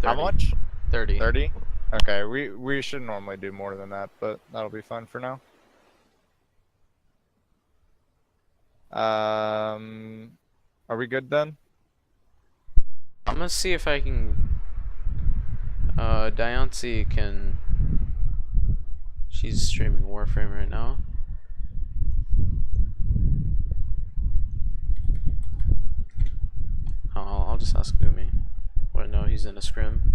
How much? 30. 30? Okay, we should normally do more than that, but that'll be fun for now. Are we good then? I'm gonna see if I can. Diancie can. She's streaming Warframe right now. I'll just ask Gumi. Well, no, he's in a scrim.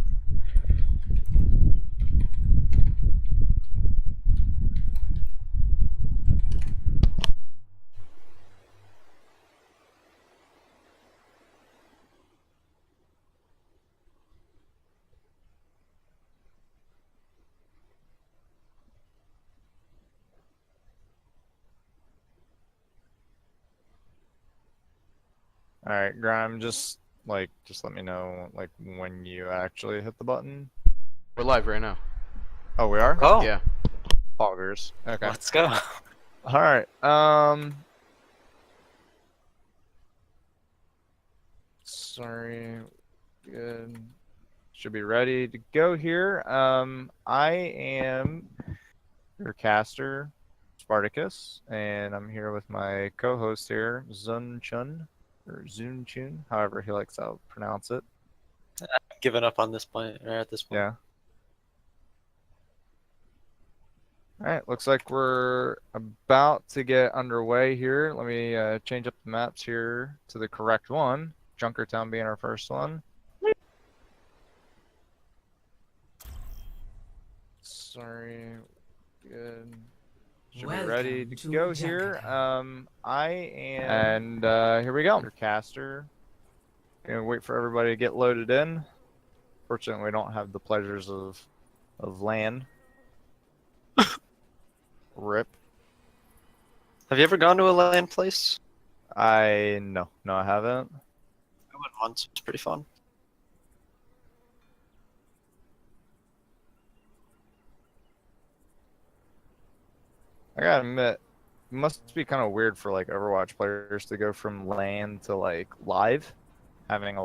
Alright, Grime, just let me know like when you actually hit the button. We're live right now. Oh, we are? Oh, Yeah. Poggers. Okay. let's go. Alright, sorry. Good. Should be ready to go here. I am your caster, Spartacus, and I'm here with my co-host here, Zun Chun, or Zun Chun, however he likes to pronounce it. Giving up on this point, or at this point. Yeah. Alright, looks like we're about to get underway here. Let me change up the maps here to the correct one. Junkertown being our first one. Sorry. Good. Should be ready to go here. I am... And here we go. Your caster. Gonna wait for everybody to get loaded in. Fortunately, we don't have the pleasures of land. Rip. Have you ever gone to a LAN place? No, I haven't. I went once. It was pretty fun. I gotta admit, it must be kind of weird for like Overwatch players to go from LAN to like live, having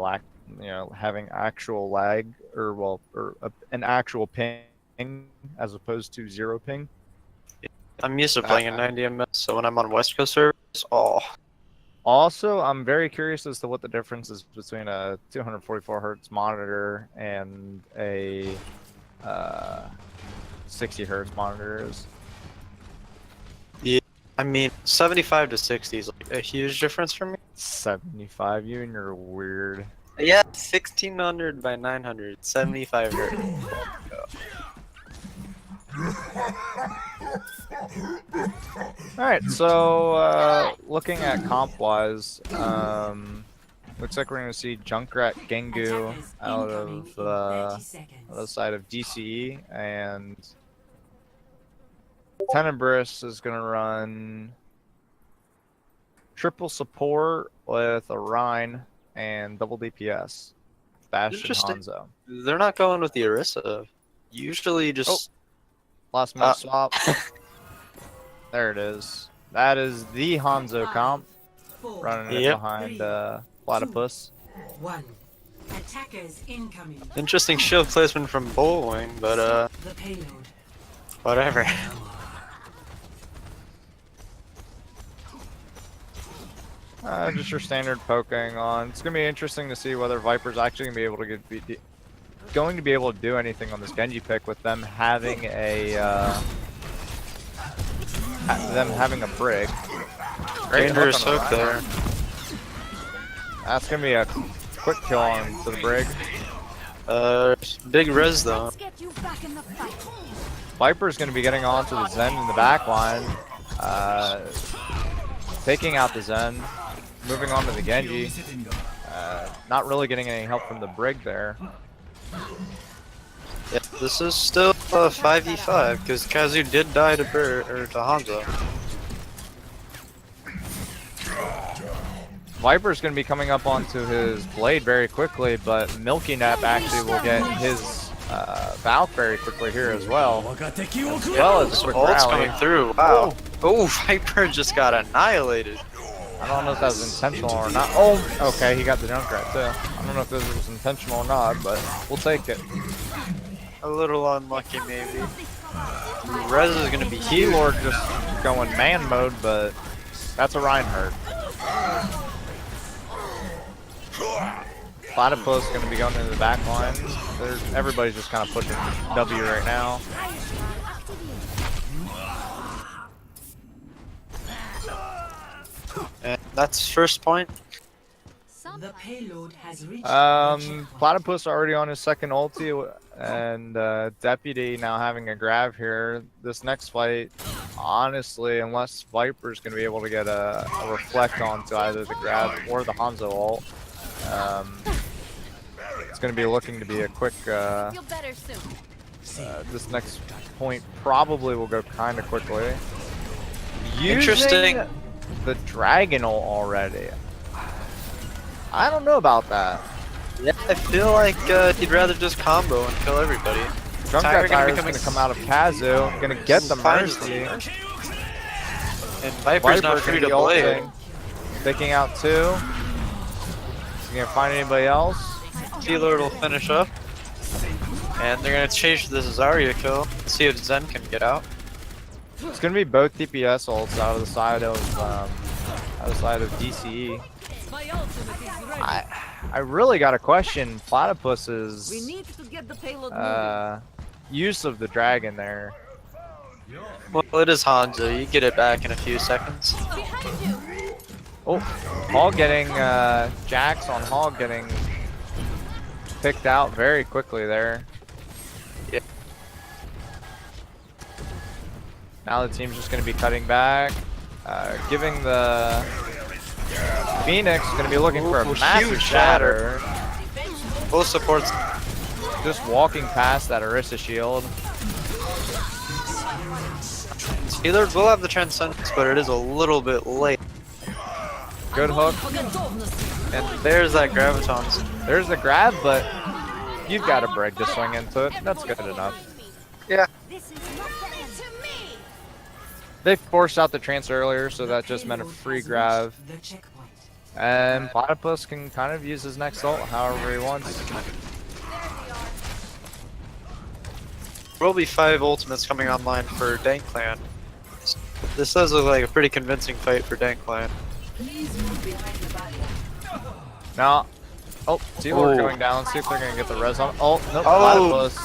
having actual lag or an actual ping as opposed to 0 ping. I'm used to playing at 90 ms, so when I'm on West Coast servers, Also, I'm very curious as to what the difference is between a 244 hertz monitor and a 60 hertz monitor is. Yeah, I mean, 75 to 60 is like a huge difference for me. 75, you and you're weird. Yeah, 1600 by 900, 75 hertz. Alright, so looking at comp wise, looks like we're gonna see Junkrat Gengu out of the side of DCE, and Tenebris is gonna run triple support with a Rhine and double DPS. Bastion Hanzo. They're not going with the Orisa. Usually just last minute swap. There it is. That is the Hanzo comp. Running it behind Platypus. Attackers incoming. Interesting shield placement from Bullwing, but whatever. Just your standard poking on. It's gonna be interesting to see whether Viper's actually gonna be able to be able to do anything on this Genji pick with them having a brig. Great Dangerous hook there. That's gonna be a quick kill on to the brig. Big res though. Viper's gonna be getting onto the Zen in the back line, taking out the Zen, moving on to the Genji. Not really getting any help from the brig there. Yeah, this is still a 5v5 because Kazu did die to Hanzo. Viper's going to be coming up onto his blade very quickly, but Milky Nap actually will get his Valk very quickly here as well. As well as a quick Ult's rally. coming through. Wow. Oh, Viper just got annihilated. I don't know if that was intentional or not. Oh, okay, he got the Junkrat too. I don't know if this was intentional or not, but we'll take it. A little unlucky, maybe. Rez is gonna be huge. Keylord just going man mode, but that's a Reinhardt. Platypus gonna be going into the back line. Everybody's just kind of pushing W right now. And that's first point. The payload has reached Platypus already on his second ulti, and Deputy now having a grab here. This next fight, honestly, unless Viper's going to be able to get a reflect onto either the grab or the Hanzo ult, it's going to be looking to be a quick. This next point probably will go kind of quickly. Interesting. Using the Dragon ult already. I don't know about that. Yeah, I feel like he'd rather just combo and kill everybody. Junkrat Tire is going to come out of Kazu, going to get the Mercy. And Viper's not free to play. Picking out two. Is he going to find anybody else? Keylord will finish up. And they're going to chase this Zarya kill. See if Zen can get out. It's going to be both DPS ults out of the side of DCE. I really got to question Platypus's use of the dragon there. Well, it is Hanzo. You get it back in a few seconds. Oh, Hog getting Jax on Hog getting picked out very quickly there. Yeah. Now the team's just going to be cutting back, giving the Phoenix going to be looking for a massive shatter. Both supports just walking past that Orisa shield. Keylord will have the Transcendence, but it is a little bit late. Good hook. And there's that Gravitons. There's the grab, but you've got to break to swing into it. That's good enough. Yeah. They forced out the trance earlier, so that just meant a free grab. And Platypus can kind of use his next ult however he wants. Probably 5 ultimates coming online for Dankclan. This does look like a pretty convincing fight for Dankclan. Now, oh, T-Lord going down. See if they're gonna get the res on. Oh, nope, Platypus.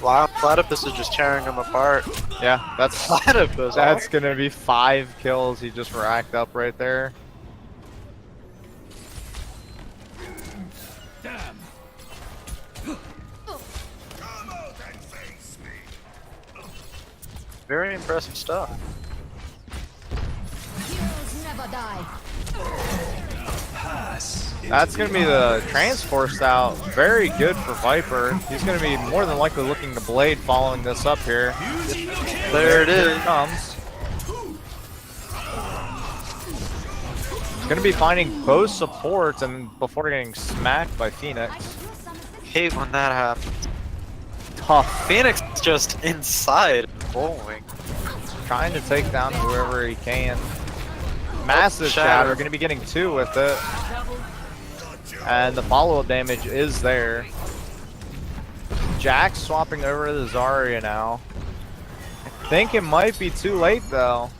Wow, Platypus is just tearing him apart. Yeah, that's Platypus. that's gonna be 5 kills he just racked up right there. Very impressive stuff. Heroes never die. That's going to be the trance forced out. Very good for Viper. He's going to be more than likely looking to Blade following this up here. There it Here is. it comes. He's going to be finding both supports and before getting smacked by Phoenix. Hate when that happens. Tough. Phoenix just inside bowling. Trying to take down whoever he can. Massive shatter. Going to be getting 2 with it. And the follow-up damage is there. Jax swapping over to the Zarya now. I think it might be too late though.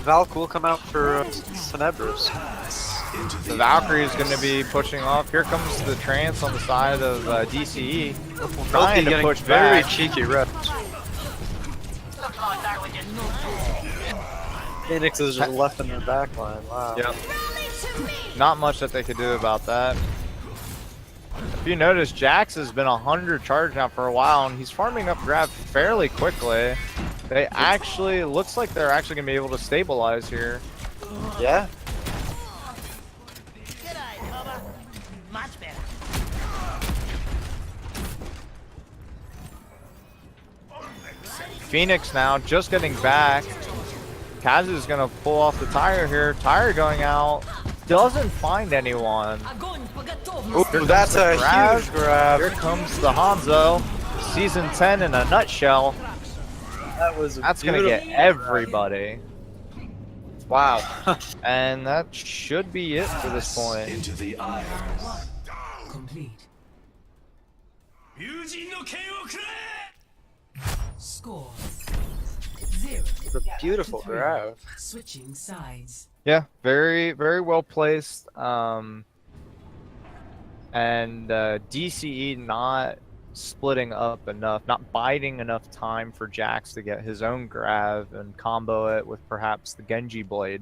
Valk will come out for Tenebris. The Valkyrie is going to be pushing off. Here comes the trance on the side of DCE. Trying to push very back. cheeky reps. Phoenix is just left in their backline. Wow. Yep. Not much that they could do about that. If you notice, Jax has been 100 charge now for a while, and he's farming up grab fairly quickly. They actually, looks like they're actually going to be able to stabilize here. Yeah. Phoenix now just getting back. Kazu's going to pull off the tire here. Tire going out. doesn't find anyone. Ooh, that's a Grab. huge grab. Here comes the Hanzo. Season 10 in a nutshell. That was That's gonna get beautiful. everybody. Wow. And that should be it for this point. Into the eyes. Complete. Score 0. The beautiful grab. Switching sides. Yeah, very, very well placed. And DCE not splitting up enough, not biding enough time for Jax to get his own grab and combo it with perhaps the Genji blade.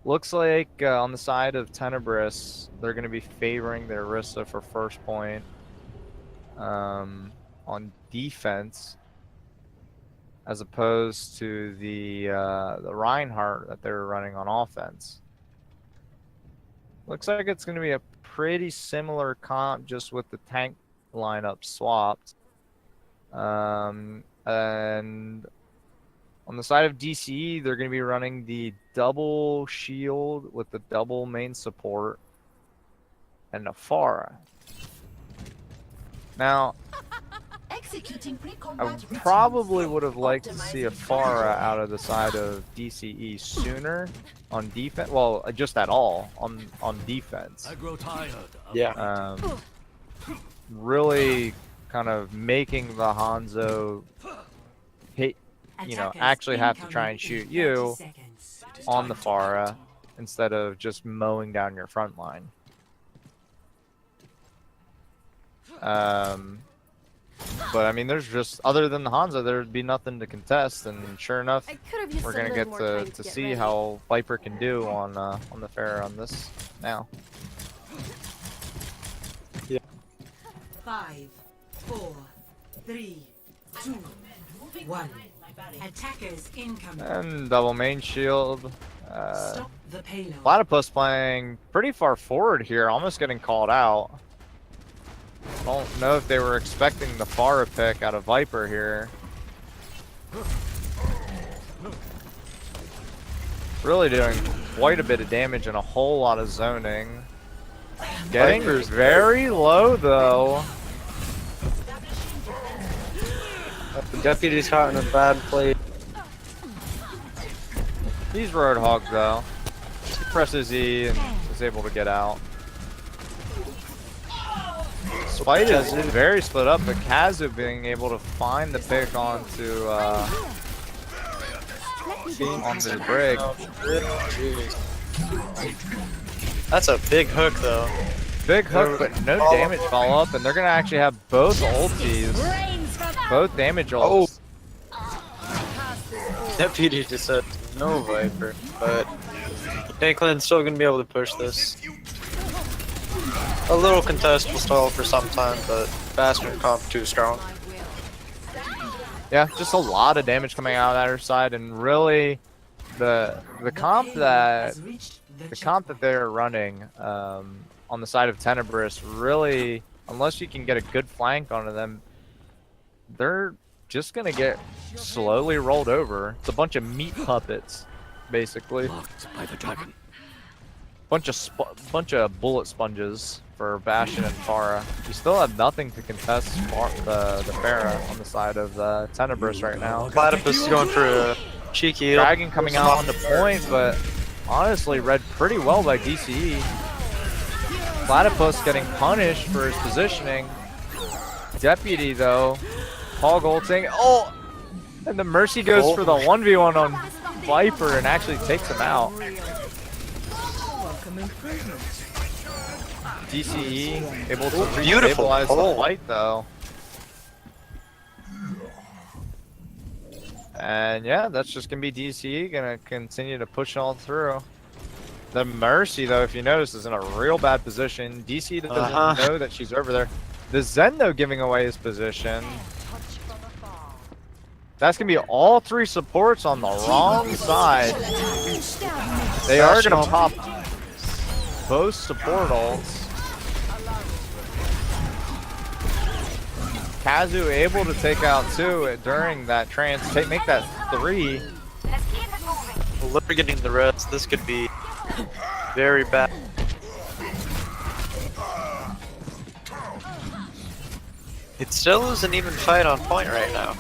Looks like on the side of Tenebris, they're going to be favoring their Orisa for first point on defense, as opposed to the Reinhardt that they're running on offense. Looks like it's going to be a pretty similar comp, just with the tank lineup swapped. And on the side of DCE, they're going to be running the double shield with the double main support and a Pharah. Now, I probably would have liked to see a Pharah out of the side of DCE sooner on defense. Well, just at all on defense. Yeah. Really kind of making the Hanzo hit, actually have to try and shoot you on the Pharah instead of just mowing down your front line. But I mean, there's just, other than the Hanzo, there'd be nothing to contest, and sure enough, we're gonna get to see how Viper can do on the Pharah on this now. Yeah. 5, 4, 3, 2, 1. Attackers incoming. And double main shield. Stop the payload. Platypus playing pretty far forward here, almost getting called out. Don't know if they were expecting the Pharah pick out of Viper here. Really doing quite a bit of damage and a whole lot of zoning. Getting Viper's very low though. The deputy's caught in a bad place. He's Roadhog though. He presses E and is able to get out. Spite is very split up, but Kazu being able to find the pick onto the brig. That's a big hook though. Big hook, but no damage follow up, and they're gonna actually have both ultis, both damage ults. Deputy just said no Viper, but Dankclan's still gonna be able to push this. A little contest will stall for some time, but Bastard comp too strong. Yeah, just a lot of damage coming out of that side, and really, the comp that they're running on the side of Tenebris, really, unless you can get a good flank onto them, they're just gonna get slowly rolled over. It's a bunch of meat puppets, basically. By the dragon. Bunch of bullet sponges for Bastion and Pharah. You still have nothing to contest the Pharah on the side of Tenebris right now. Platypus is going for a cheeky Dragon coming out on the point, but honestly read pretty well by DCE. Platypus getting punished for his positioning. Deputy though, Hog ulting. Oh! And the Mercy goes for the 1v1 on Viper and actually takes him out. DCE able to beautiful stabilize the fight though. And yeah, that's just gonna be DCE gonna continue to push all through. The Mercy though, if you notice, is in a real bad position. DCE doesn't know that she's over there. The Zen though giving away his position. That's gonna be all three supports on the wrong side. They are gonna pop both support ults. Kazu able to take out 2 during that trance, make that 3. Well, look, we're getting the reds. This could be very bad. It still is an even fight on point right now.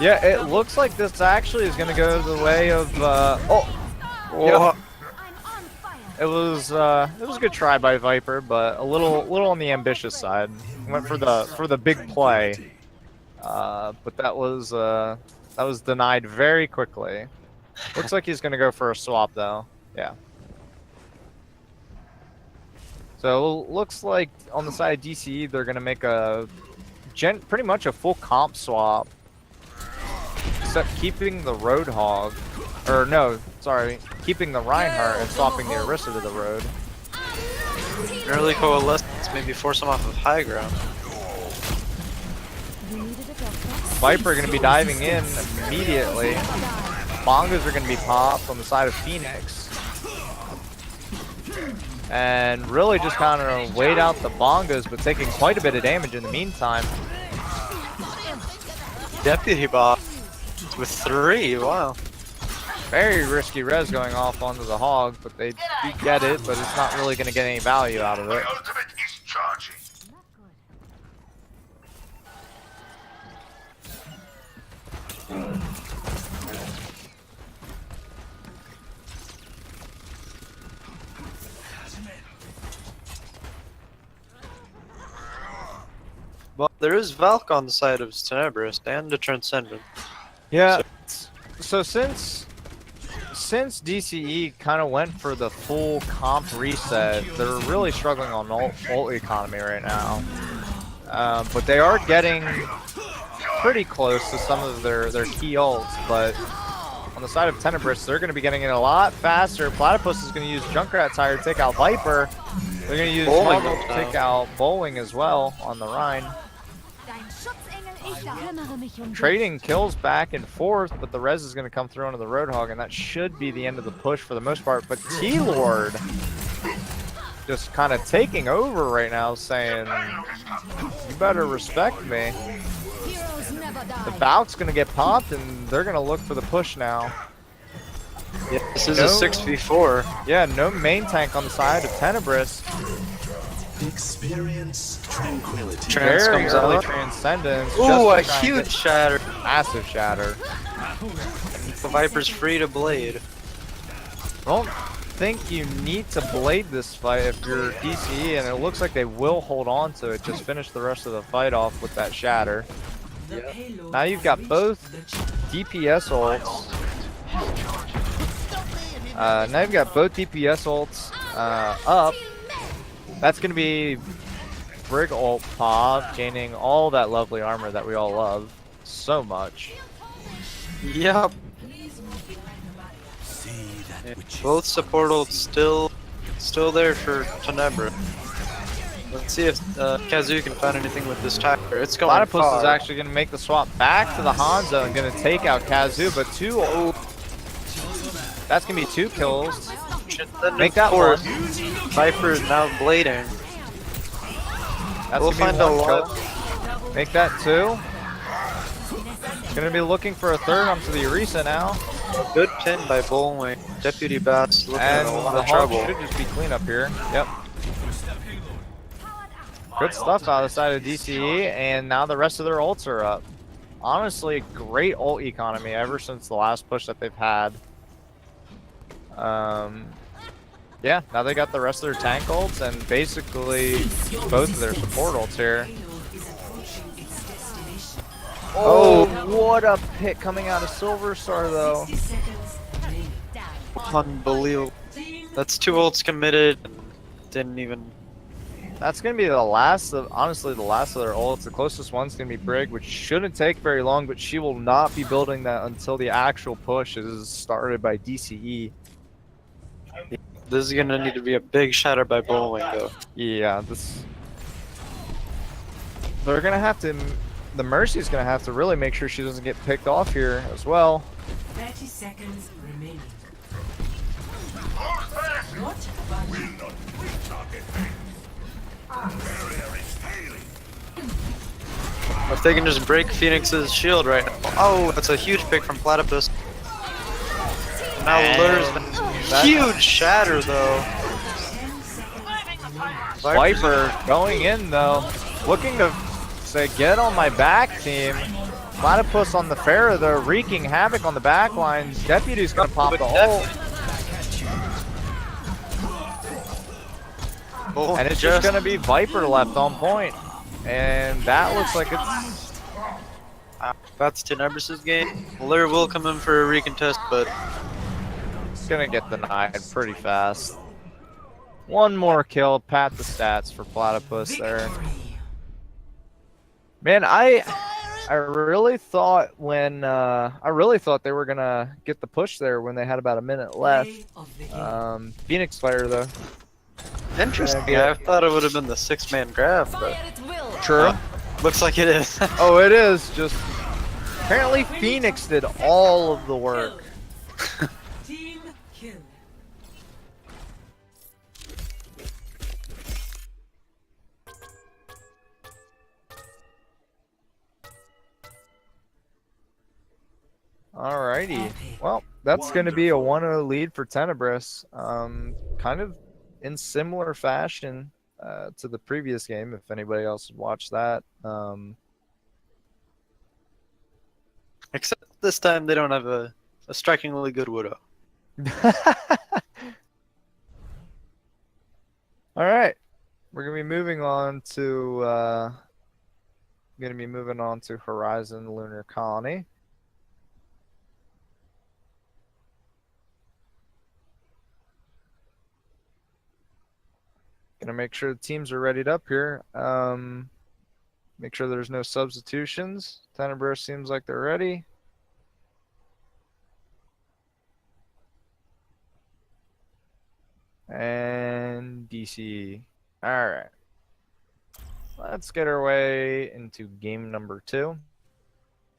Yeah, it looks like this actually is gonna go the way of Whoa. it was a good try by Viper, but a little on the ambitious side. Went for the big play, but that was denied very quickly. Looks like he's gonna go for a swap though. Yeah. So looks like on the side of DCE they're gonna make a pretty much a full comp swap, except keeping the Roadhog, or no, sorry, keeping the Reinhardt and swapping the Orisa to the Road. Early coalescence, maybe force him off of high ground. Viper going to be diving in immediately. Bongos are going to be popped on the side of Phoenix. And really just kind of wait out the bongos, but taking quite a bit of damage in the meantime. Deputy bot with 3, wow. Very risky res going off onto the hog, but they do get it, but it's not really going to get any value out of it. Ultimate is charging. Well, there is Valk on the side of Tenebris and the Transcendent. Yeah. So since DCE kind of went for the full comp reset, they're really struggling on ult economy right now. But they are getting pretty close to some of their key ults. But on the side of Tenebris, they're going to be getting it a lot faster. Platypus is going to use Junkrat Tire to take out Viper. They're going to use Bowling Smuggle to take out Bowling as well on the Rhine. Trading kills back and forth, but the res is going to come through onto the Roadhog, and that should be the end of the push for the most part. But T-Lord just kind of taking over right now, saying, you better respect me. The Valk's going to get popped, and they're going to look for the push now. Yeah, this is a 6v4. Yeah, no main tank on the side of Tenebris. Experience tranquility. Trans Very comes early out. Transcendence. Ooh, a just to try and huge get shatter. massive shatter. The Viper's free to blade. I don't think you need to blade this fight if you're DCE, and it looks like they will hold on to it. Just finish the rest of the fight off with that shatter. Now you've got both DPS ults. Now you've got both DPS ults up. That's going to be Brig ult pop, gaining all that lovely armor that we all love so much. Yep. Both support ults still there for Tenebris. Let's see if Kazu can find anything with this Tiger. It's going Platypus far. is actually going to make the swap back to the Hanzo and going to take out Kazu, but that's going to be 2 kills. Make that Four. 1. Viper is now blading. That's We'll gonna be find a 1 lot. kill. Make that 2. Gonna be looking for a 3rd onto the Orisa now. A good pin by Bowling. Deputy Bats looking And at a lot the of Hawk trouble. should just be clean up here. Yep. Good stuff out of the side of DCE, and now the rest of their ults are up. Honestly, great ult economy ever since the last push that they've had. Yeah, now they got the rest of their tank ults and basically both of their support ults here. Oh, what a pick coming out of Silver Star though. Unbelievable. That's 2 ults committed. Didn't even. That's gonna be the last of, honestly, the last of their ults. The closest one's gonna be Brig, which shouldn't take very long, but she will not be building that until the actual push is started by DCE. This is gonna need to be a big shatter by Bowling though. Yeah, they're gonna have to. The Mercy's gonna have to really make sure she doesn't get picked off here as well. 30 seconds remaining. If they can just break Phoenix's shield right now. Oh, that's a huge pick from Platypus. Now lures. Huge shatter though. Viper going in though, looking to say get on my back team. Platypus on the Pharah though, wreaking havoc on the back lines. Deputy's gonna pop the ult. Oh, And it's just gonna be Viper left on point. And that looks like it's That's Tenebris' game. Lure will come in for a recontest, but gonna get denied pretty fast. One more kill, pat the stats for Platypus there. Man, I really thought when I really thought they were gonna get the push there when they had about a minute left. Phoenix Fire though. interesting. Yeah. I thought it would have been the 6-man grab, but True. looks like it is. Oh, it is. Just apparently Phoenix did all of the work. Team kill. Alrighty. Well, that's going to be a 1-0 lead for Tenebris. Kind of in similar fashion to the previous game, if anybody else had watched that. Except this time they don't have a strikingly good Widow. Alright. We're going to be moving on to Horizon Lunar Colony. Gonna make sure the teams are readied up here. Make sure there's no substitutions. Tenebris seems like they're ready. And DC. Alright. Let's get our way into game number 2.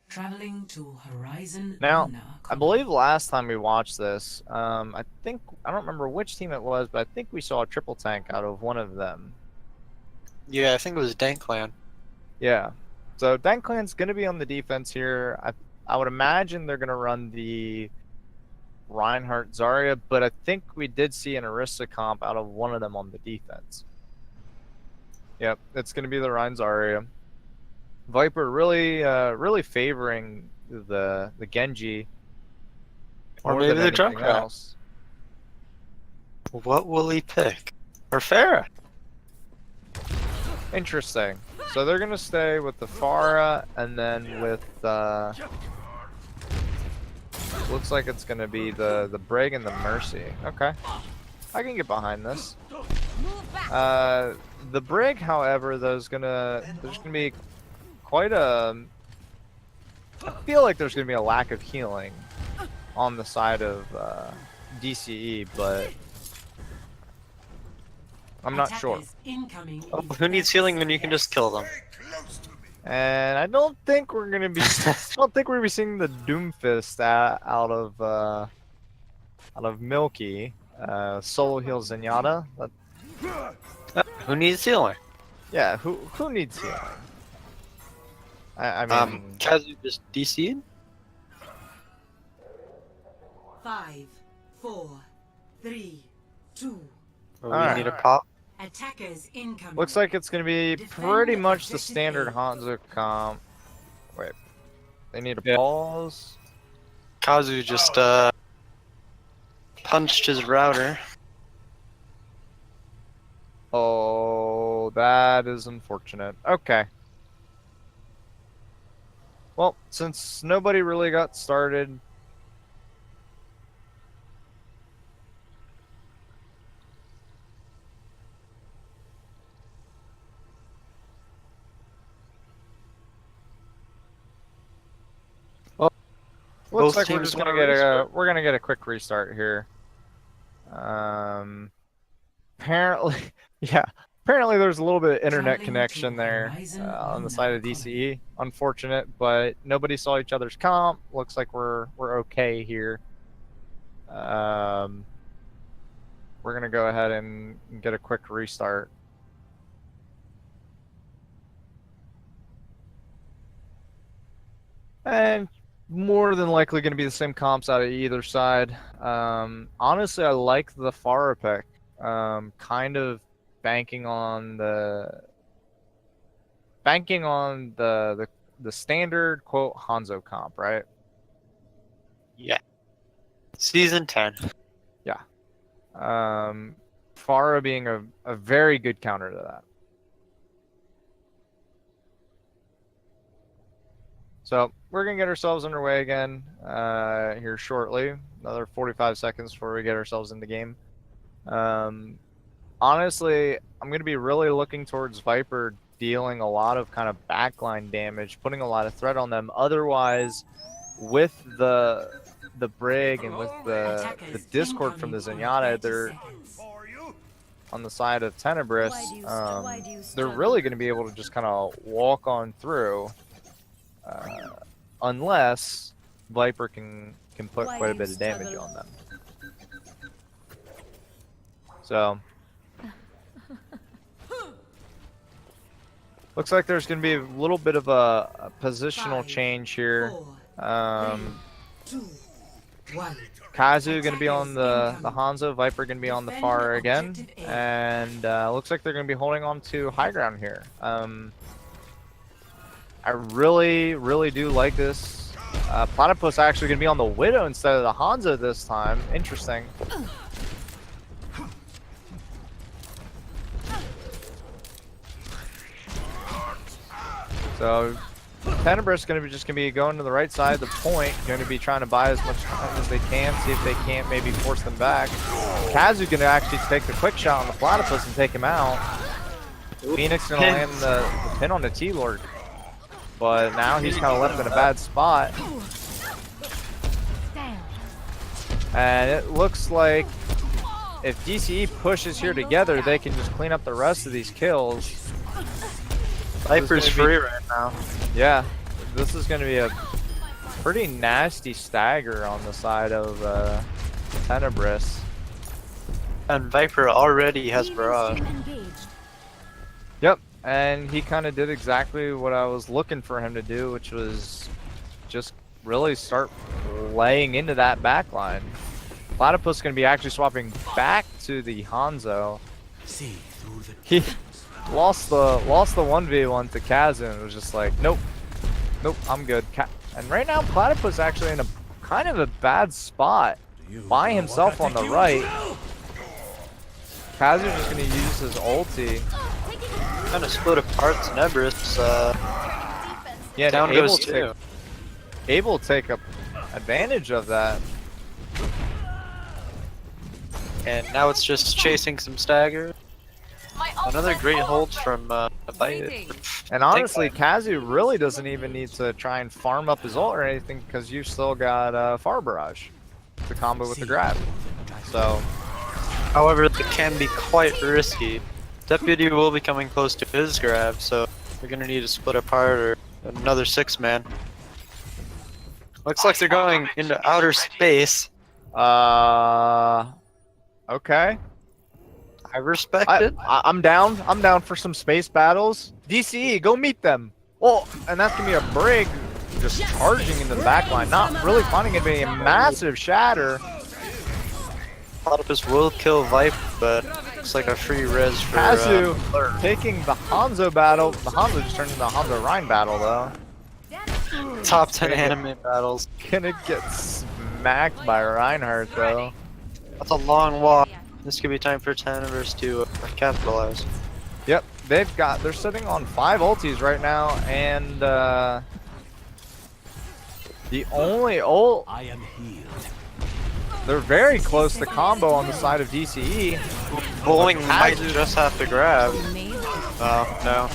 Traveling to Horizon. Now, Lunar I Colony. believe last time we watched this, I don't remember which team it was, but I think we saw a triple tank out of one of them. Yeah, I think it was Dankclan. Yeah. So Dankclan's going to be on the defense here. I would imagine they're going to run the Reinhardt Zarya, but I think we did see an Arista comp out of one of them on the defense. Yep, it's going to be the Rein Zarya. Viper really favoring the Genji. Or more maybe than the anything Junkrat. else. What will he pick? Or Pharah? Interesting. So they're gonna stay with the Pharah, and then with looks like it's gonna be the Brig and the Mercy. Okay, I can get behind this. The Brig, however, there's gonna be quite a. I feel like there's gonna be a lack of healing on the side of DCE, but I'm not sure. Attackers incoming Oh, in who needs 30 healing when you can just kill them? And I don't think we're gonna be. I don't think we're gonna be seeing the Doomfist out of Milky. Solo heal Zenyatta. Who needs healing? Yeah, who needs healing? I mean, Kazu just DC'd? 5, 4, 3, 2. Or we Alright. need a pop? Attackers incoming. looks like it's gonna be pretty much the standard Hanzo comp. Wait, they need a Yeah. pause. Kazu just punched his router. Oh, that is unfortunate. Okay. Well, since nobody really got started. Looks Both like we're teams just wanna gonna get restart. we're gonna get a quick restart here. Apparently, yeah. Apparently, there's a little bit of internet Traveling connection to there Horizon on the Lunar side of DCE. Unfortunate, but nobody saw each other's comp. Looks like we're okay here. We're gonna go ahead and get a quick restart. And more than likely going to be the same comps out of either side. Honestly, I like the Pharah pick. Kind of banking on the standard quote Hanzo comp, right? Yeah. Season 10. Yeah. Pharah being a very good counter to that. So we're gonna get ourselves underway again here shortly. Another 45 seconds before we get ourselves in the game. Honestly, I'm gonna be really looking towards Viper dealing a lot of kind of backline damage, putting a lot of threat on them. Otherwise, with the Brig and with the Discord from the Zenyatta, they're on the side of Tenebris. They're really going to be able to just kind of walk on through, unless Viper can put quite a bit of damage on them. So looks like there's going to be a little bit of a positional change here. Kazu going to be on the Hanzo, Viper going to be on the Pharah again, and looks like they're going to be holding on to high ground here. I really do like this. Platypus actually going to be on the Widow instead of the Hanzo this time. Interesting. So Tenebris is going to be going to the right side of the point, going to be trying to buy as much time as they can, see if they can't maybe force them back. Kazu going to actually take the quick shot on the Platypus and take him out. Phoenix going to land the pin on the T-Lord, but now he's kind of left in a bad spot. And it looks like if DCE pushes here together, they can just clean up the rest of these kills. Viper's free right now. Yeah, this is going to be a pretty nasty stagger on the side of Tenebris. And Viper already has Barrage. Yep, and he kind of did exactly what I was looking for him to do, which was just really start laying into that backline. Platypus is going to be actually swapping back to the Hanzo. He lost the 1v1 to Kazu and was just like, nope, I'm good. And right now Platypus actually in a kind of a bad spot by himself on the right. Kazu's just going to use his ulti. Kind of split apart Tenebris. Yeah, down goes two. Able to take advantage of that. And now it's just chasing some stagger. Another great hold from Viper. And honestly, Kazu really doesn't even need to try and farm up his ult or anything because you've still got Far Barrage to combo with the grab. So, however, it can be quite risky. Deputy will be coming close to his grab, so we're gonna need to split apart or another 6-man. Looks like they're going into outer space. Okay. I respect it. I'm down. I'm down for some space battles. DCE, go meet them. Well, and that's gonna be a Brig just charging into the backline, not really finding it being a massive shatter. Platypus will kill Viper, but it's like a free res for Kazu taking the Hanzo battle. The Hanzo just turned into a Hanzo Rhine battle though. top 10 anime battles. Gonna get smacked by Reinhardt though. That's a long walk. This could be time for Tenebris to capitalize. Yep, they're sitting on 5 ultis right now, and the only ult, they're very close to combo on the side of DCE. Bowling might just have to grab. Oh, no.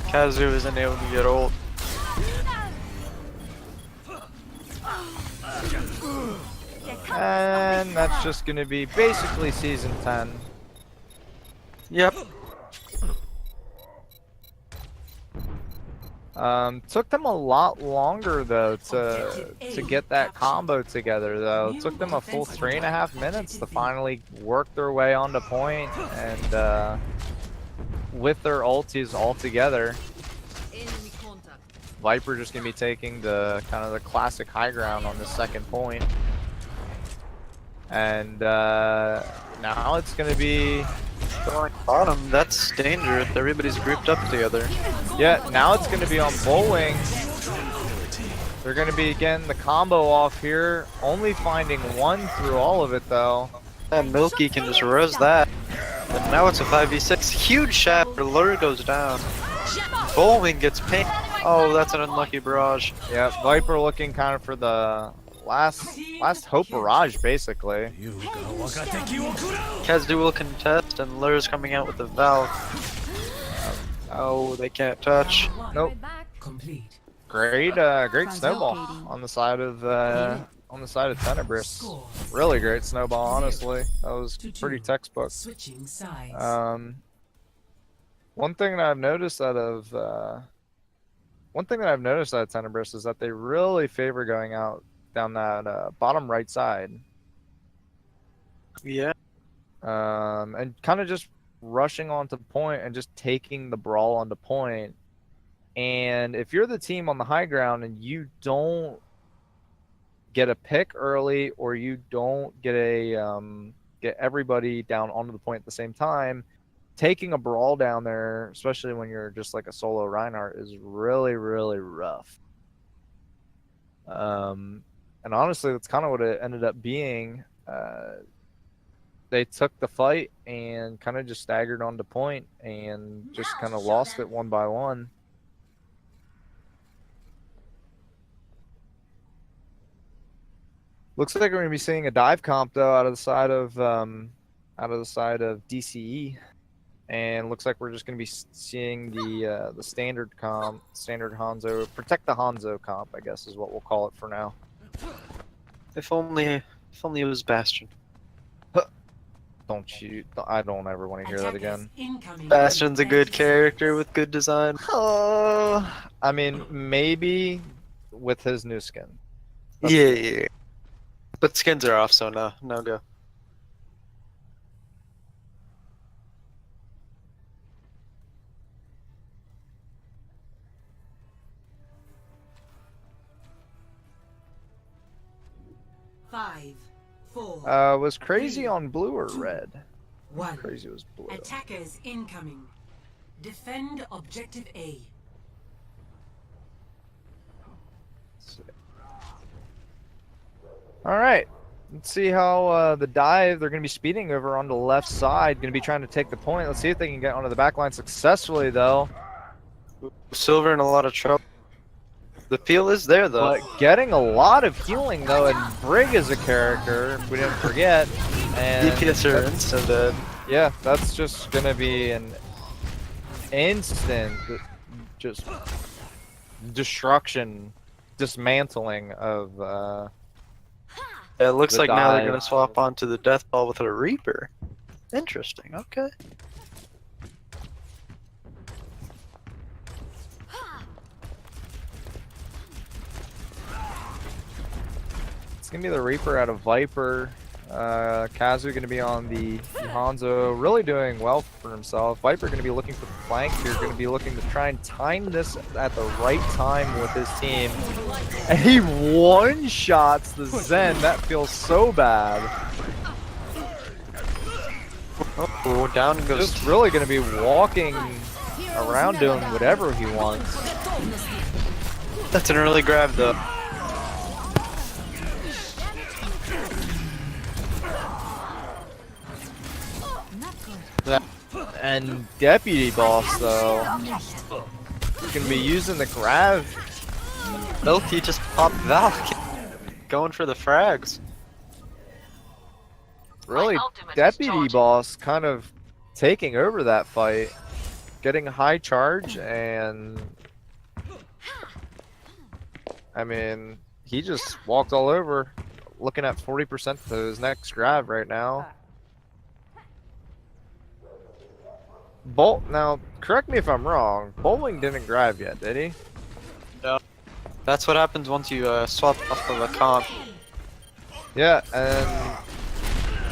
Kazu isn't able to get ult. And that's just going to be basically Season 10. Yep. Took them a lot longer though to get that combo together though. It took them a full 3.5 minutes to finally work their way onto point, and with their ultis all together, Viper just gonna be taking the kind of the classic high ground on the second point. And now it's gonna be Bottom, that's dangerous. Everybody's grouped up together. Yeah, now it's going to be on bowling. They're going to be getting the combo off here. Only finding one through all of it, though. And Milky can just res that. But now it's a 5v6. Huge shot. Lure goes down. Bowling gets pinned. Oh, that's an unlucky barrage. Yeah, Viper looking kind of for the last hope barrage, basically. Kazu will contest, and Lure's coming out with the Valve. Oh, they can't touch. Nope. Complete. Great snowball on the side of Tenebris. Really great snowball, honestly. That was pretty textbook. Switching sides. One thing that I've noticed out of Tenebris is that they really favor going out down that bottom right side. Yeah. And kind of just rushing onto point and just taking the brawl onto point. And if you're the team on the high ground and you don't get a pick early, or you don't get get everybody down onto the point at the same time, taking a brawl down there, especially when you're just like a solo Reinhardt, is really, really rough. And honestly, that's kind of what it ended up being. They took the fight and kind of just staggered onto point and just kind of lost it one by one. Looks like we're gonna be seeing a dive comp though out of the side of DCE, and looks like we're just gonna be seeing the standard Hanzo, protect the Hanzo comp, I guess is what we'll call it for now. If only it was Bastion. I don't ever want to hear that again. Bastion's a good character with good design. I mean, maybe with his new skin. Yeah. But skins are off, so no go. Five, four. Was Crazy on blue or red? One. Crazy was blue. Attackers incoming. Defend objective A. All right, let's see how the dive. They're going to be speeding over on the left side. Going to be trying to take the point. Let's see if they can get onto the back line successfully, though. Silver in a lot of trouble. The peel is there, though. But getting a lot of healing, though, and Brig is a character, if we didn't forget. And DPS are instant dead. Yeah, that's just going to be an instant just destruction, dismantling of... It looks like now they're dive. going to swap onto the Death Ball with a Reaper. Interesting, okay. It's going to be the Reaper out of Viper. Kazu going to be on the Hanzo, really doing well for himself. Viper going to be looking for the flank here, going to be looking to try and time this at the right time with his team. And he one-shots the Zen. That feels so bad. Oh, down goes. Just really going to be walking around doing whatever he wants. That's an early grab, though. And Deputy Boss, though, he's going to be using the grab. Milky just popped Valk. Going for the frags. Really, Deputy Boss kind of taking over that fight. Getting high charge, and I mean, he just walked all over. Looking at 40% to his next grab right now. Now, correct me if I'm wrong. Bowling didn't grab yet, did he? No. That's what happens once you swap off of a comp. Yeah, and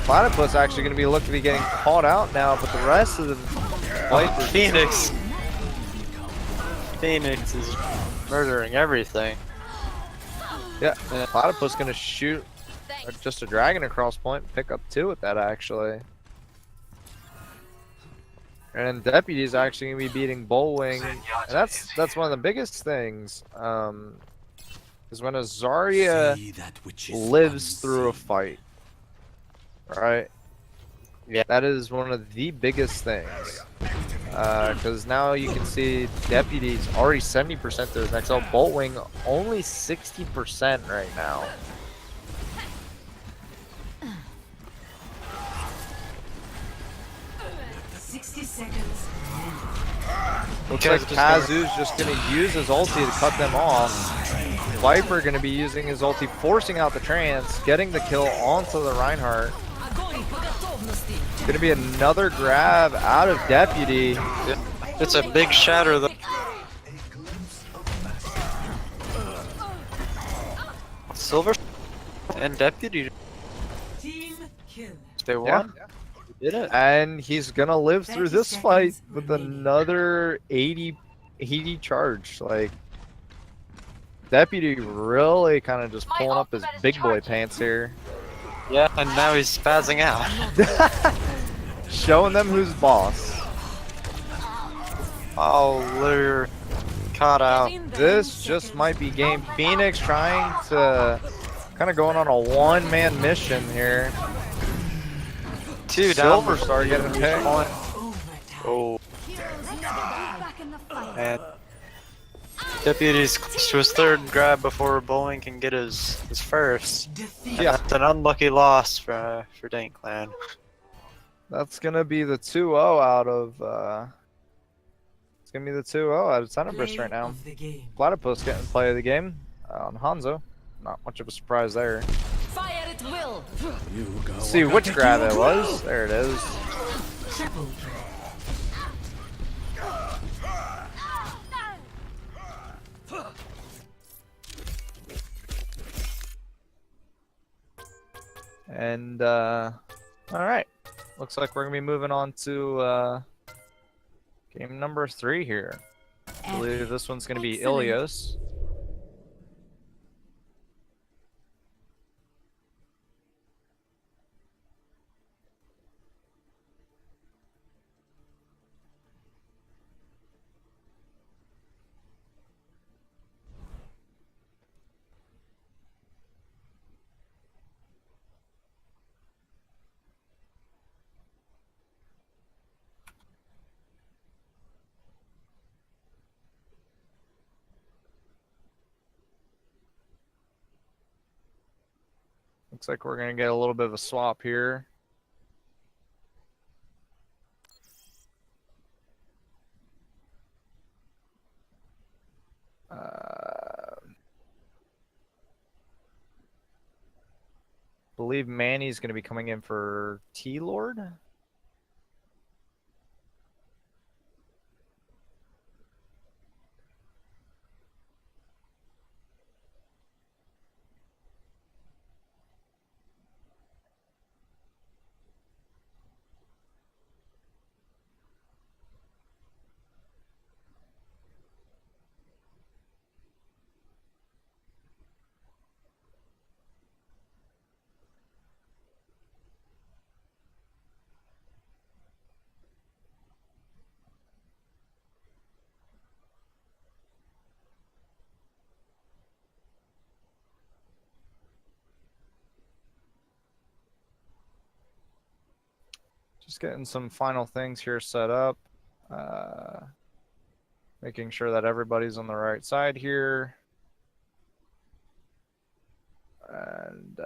Platypus actually going to be looking to be getting caught out now, but the rest of the fight is... Phoenix is murdering everything. Yeah, Platypus going to shoot just a dragon across point, pick up 2 with that actually. And Deputy is actually gonna be beating Bullwing, and that's one of the biggest things. Is when a Zarya See that which is lives through a unseen. fight, right? Yeah. That is one of the biggest things. Because now you can see Deputy's already 70% to his next level. Bullwing only 60% right now. 60 seconds. Looks like Kazu's just gonna use his ulti to cut them off. Viper gonna be using his ulti, forcing out the trance, getting the kill onto the Reinhardt. Gonna be another grab out of Deputy. It's a big shatter though. Silver and Deputy, Team kill. they won. Yeah. Did it. And he's gonna live through 30 this fight seconds with remaining. another 80 charge. Like, Deputy really kind of just pulling up his big boy pants here. Yeah, and now he's spazzing out. Showing them who's boss. Oh, they're caught out. This just might be game. Phoenix trying to kind of going on a one-man mission here. Two down. Silver Star getting picked. Overtime. Oh, and Deputy's close to his third grab before Bowling can get his first. Defeat. Yeah. It's an unlucky loss for Dankclan. That's gonna be the 2-0 out of it's gonna be the 2-0 out of Tenebris right now. Of the game. Platypus getting play of the game on Hanzo. Not much of a surprise there. Fire at will. You go. Let's see which grab it was. There it is. Triple kill. And alright. Looks like we're gonna be moving on to game number 3 here. I believe this one's gonna be Excellent. Ilios. Looks like we're gonna get a little bit of a swap here. Believe Manny's gonna be coming in for T-Lord. Just getting some final things here set up. Making sure that everybody's on the right side here. And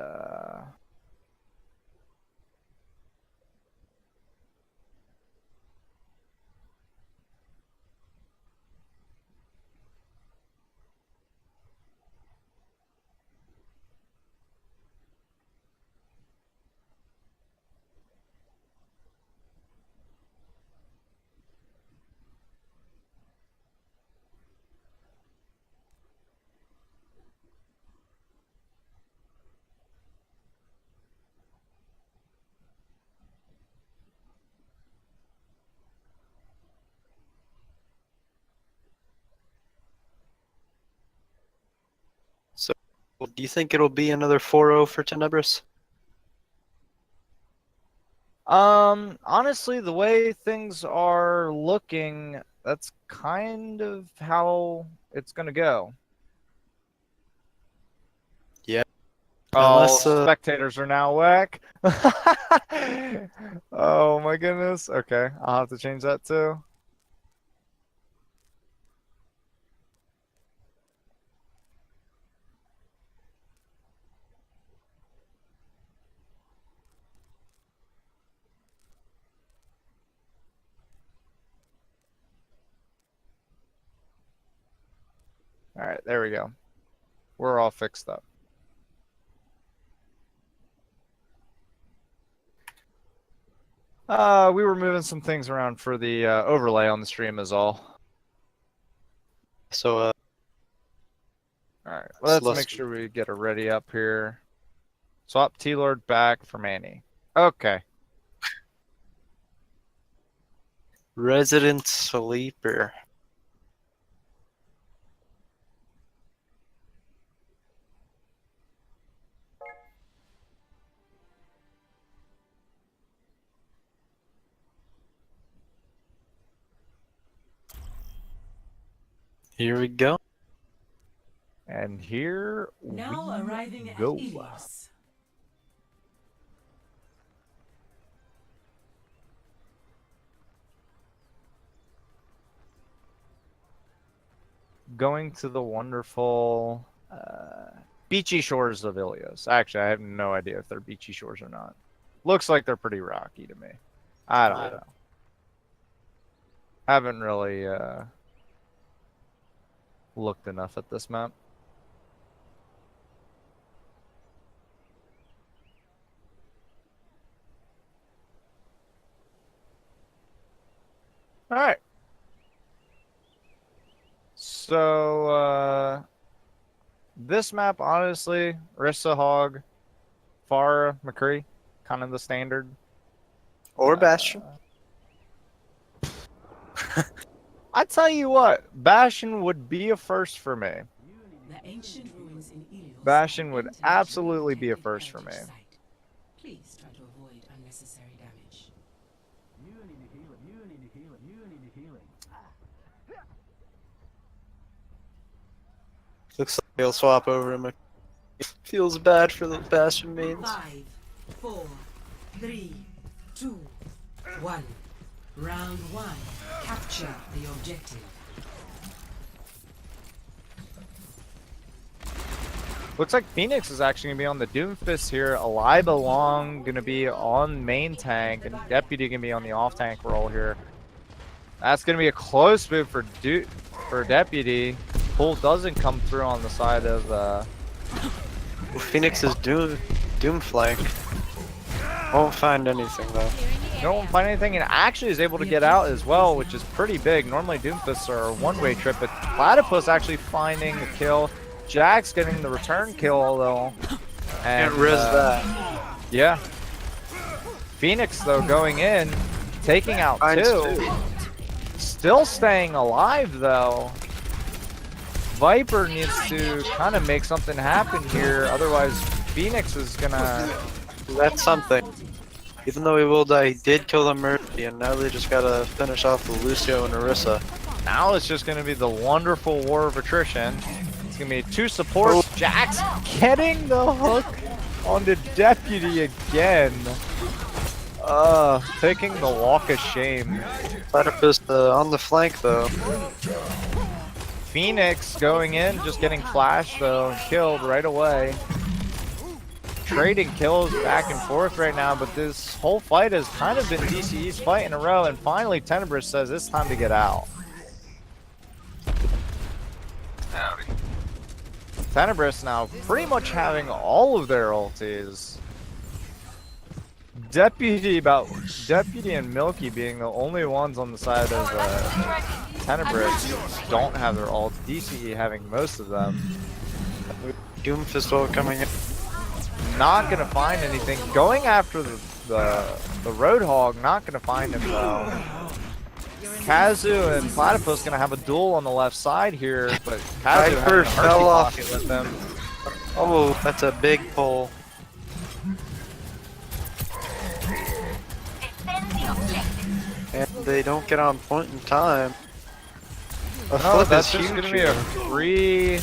So, do you think it'll be another 4-0 for Tenebris? Honestly, the way things are looking, that's kind of how it's gonna go. Yeah. Oh, Unless spectators are now whack. Oh my goodness. Okay, I'll have to change that too. All right, there we go. We're all fixed up. We were moving some things around for the overlay on the stream is all. so All right, It's let's less- make sure we get her ready up here. Swap T-Lord back for Manny. Okay. Resident Sleeper. Here we go. And here Now we arriving at go. Ilios. Going to the wonderful beachy shores of Ilios. Actually, I have no idea if they're beachy shores or not. Looks like they're pretty rocky to me. I don't know. Haven't really looked enough at this map. All right. So this map, honestly, Rissa, Hog, Farah, McCree, kind of the standard. Or Bastion. I tell you what, Bastion would be a first for me. The ancient ruins in Ilios. Bastion would are internationally absolutely be a protected first for me. heritage site. Please try to avoid unnecessary damage. Looks like he'll swap over him. Feels bad for the Bastion mains. 5, 4, 3, 2, 1. Round 1. Capture the objective. Looks like Phoenix is actually going to be on the Doomfist here. Aliba Long going to be on main tank, and Deputy going to be on the off tank role here. That's going to be a close move for Deputy. Pull doesn't come through on the side of Phoenix is doom flank. Won't find anything though. don't find anything, and actually is able to get out as well, which is pretty big. Normally Doomfists are a one-way trip, but Platypus actually finding the kill. Jack's getting the return kill though. And Can't risk that. yeah. Phoenix though going in, taking out Finds two. Still staying alive though. Viper needs to kind of make something happen here, otherwise Phoenix is gonna... That's something. Even though he will die, he did kill the Murphy, and now they just gotta finish off with Lucio and Orisa. Now it's just gonna be the wonderful war of attrition. It's gonna be two supports. Jax getting the hook on the Deputy again. Taking the walk of shame. Platypus on the flank though. Phoenix going in, just getting flashed though, and killed right away. Trading kills back and forth right now, but this whole fight has kind of been DCE's fight in a row, and finally Tenebris says it's time to get out. Tenebris now pretty much having all of their ultis. Deputy and Milky being the only ones on the side of Tenebris who don't have their ults. DCE having most of them. Doomfist ult coming in. Not gonna find anything. Going after the Roadhog, not gonna find him though. Kazu and Platypus gonna have a duel on the left side here, but Kazu Viper having a fell mercy off. pocket with them. Oh, that's a big pull. they don't get on point in time. A No, flip that's is just huge gonna be a here. free.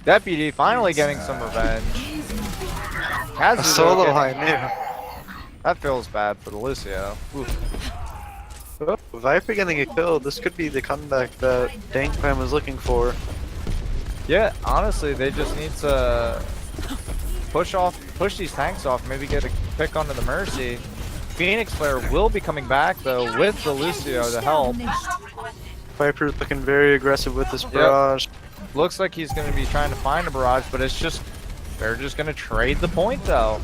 Deputy finally getting some revenge. A Kazuto solo getting- high new. That feels bad for the Lucio. Oof. Oh, Viper getting a kill. This could be the comeback that Dankclan was looking for. Yeah, honestly, they just need to push these tanks off, maybe get a pick onto the Mercy. Phoenix player will be coming back though with the Lucio to help. Viper's looking very aggressive with this barrage. Looks like he's going to be trying to find a barrage, but it's just they're just going to trade the point though.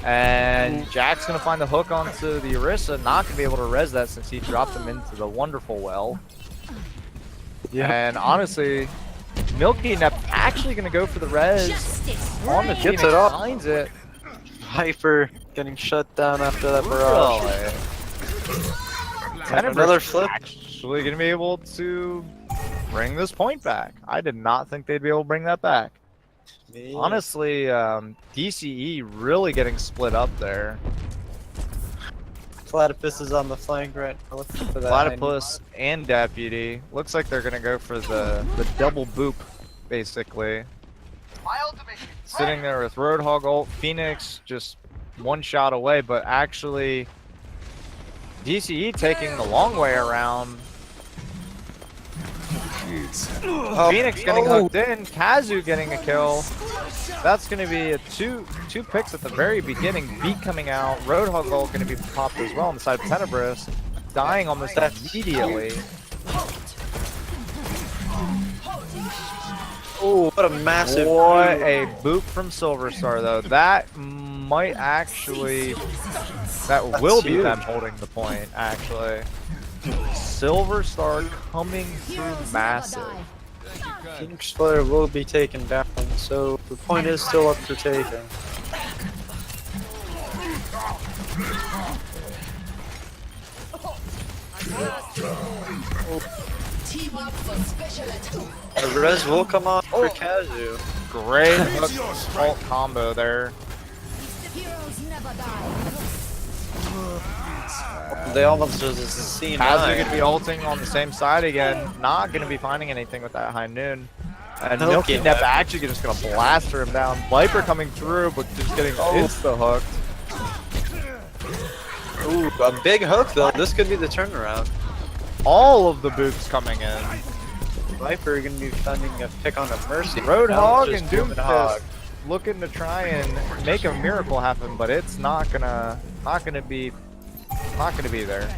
And Jack's going to find the hook onto the Orisa, not going to be able to res that since he dropped him into the wonderful well. Yeah. And honestly, Milky Nep actually going to go for the res on the Gets Phoenix, it up. finds it. Viper getting shut down after that barrage. Really? And another flip. Actually going to be able to bring this point back. I did not think they'd be able to bring that back. Honestly, DCE really getting split up there. Platypus is on the flank right now. Looking for that. Platypus and Deputy. Looks like they're gonna go for the double boop, basically. Sitting there with Roadhog ult. Phoenix just one shot away, but actually DCE taking the long way around. Phoenix getting hooked in, Kazu getting a kill. That's going to be a two picks at the very beginning. Beat coming out, Roadhog ult going to be popped as well on the side of Tenebris, dying almost immediately. Oh, what a massive. What a boop from Silver Star though. That might actually, that will be them holding the point actually. Silver Star coming through massive. Phoenix player will be taken down, so the point is still up for taking. The res will come on for Kazu. Great hook ult combo there. They almost just C9. Kazu going to be ulting on the same side again. Not going to be finding anything with that high noon. And Milky Nep actually just going to blaster him down. Viper coming through, but just getting insta hooked. Ooh, a big hook though. This could be the turnaround. All of the boots coming in. Viper gonna be finding a pick on a Mercy. Roadhog Just and moving hog. Doomfist looking to try and make a miracle happen, but it's not gonna be there.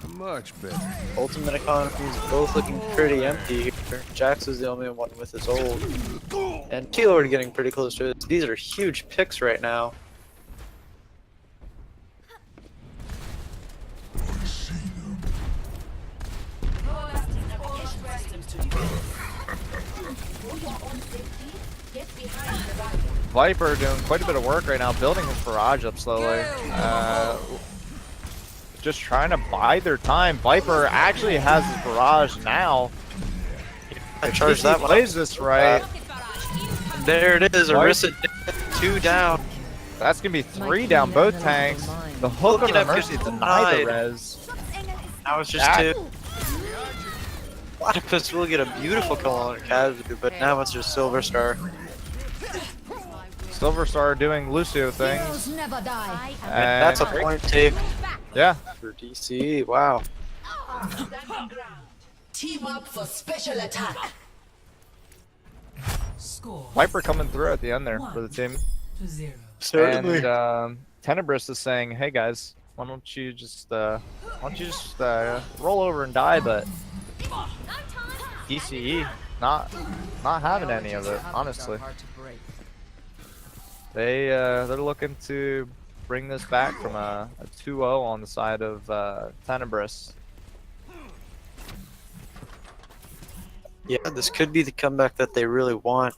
Much better. Ultimate economies both looking pretty empty here. Jax is the only one with his ult. And Keylord getting pretty close to it. These are huge picks right now. Viper doing quite a bit of work right now, building his barrage up slowly. Just trying to buy their time. Viper actually has his barrage now. I If charged DC that one. plays this right, There it is. Orisa two down. that's gonna be 3 down both tanks. The hook on Looking the at Mercy 59. denied the res. Now it's just That- two. Platypus will get a beautiful kill on Kazu, but now it's just Silver Star. Silver Star doing Lucio things. Never die. And That's a point take yeah. for DC. Wow. Team up for special attack. Score Viper coming through at the end there for the team. 2-0. Certainly. And Tenebris is saying, "Hey guys, why don't you just roll over and die?" But DCE not having any of it, honestly. They're looking to bring this back from a 2-0 on the side of Tenebris. Yeah, this could be the comeback that they really want.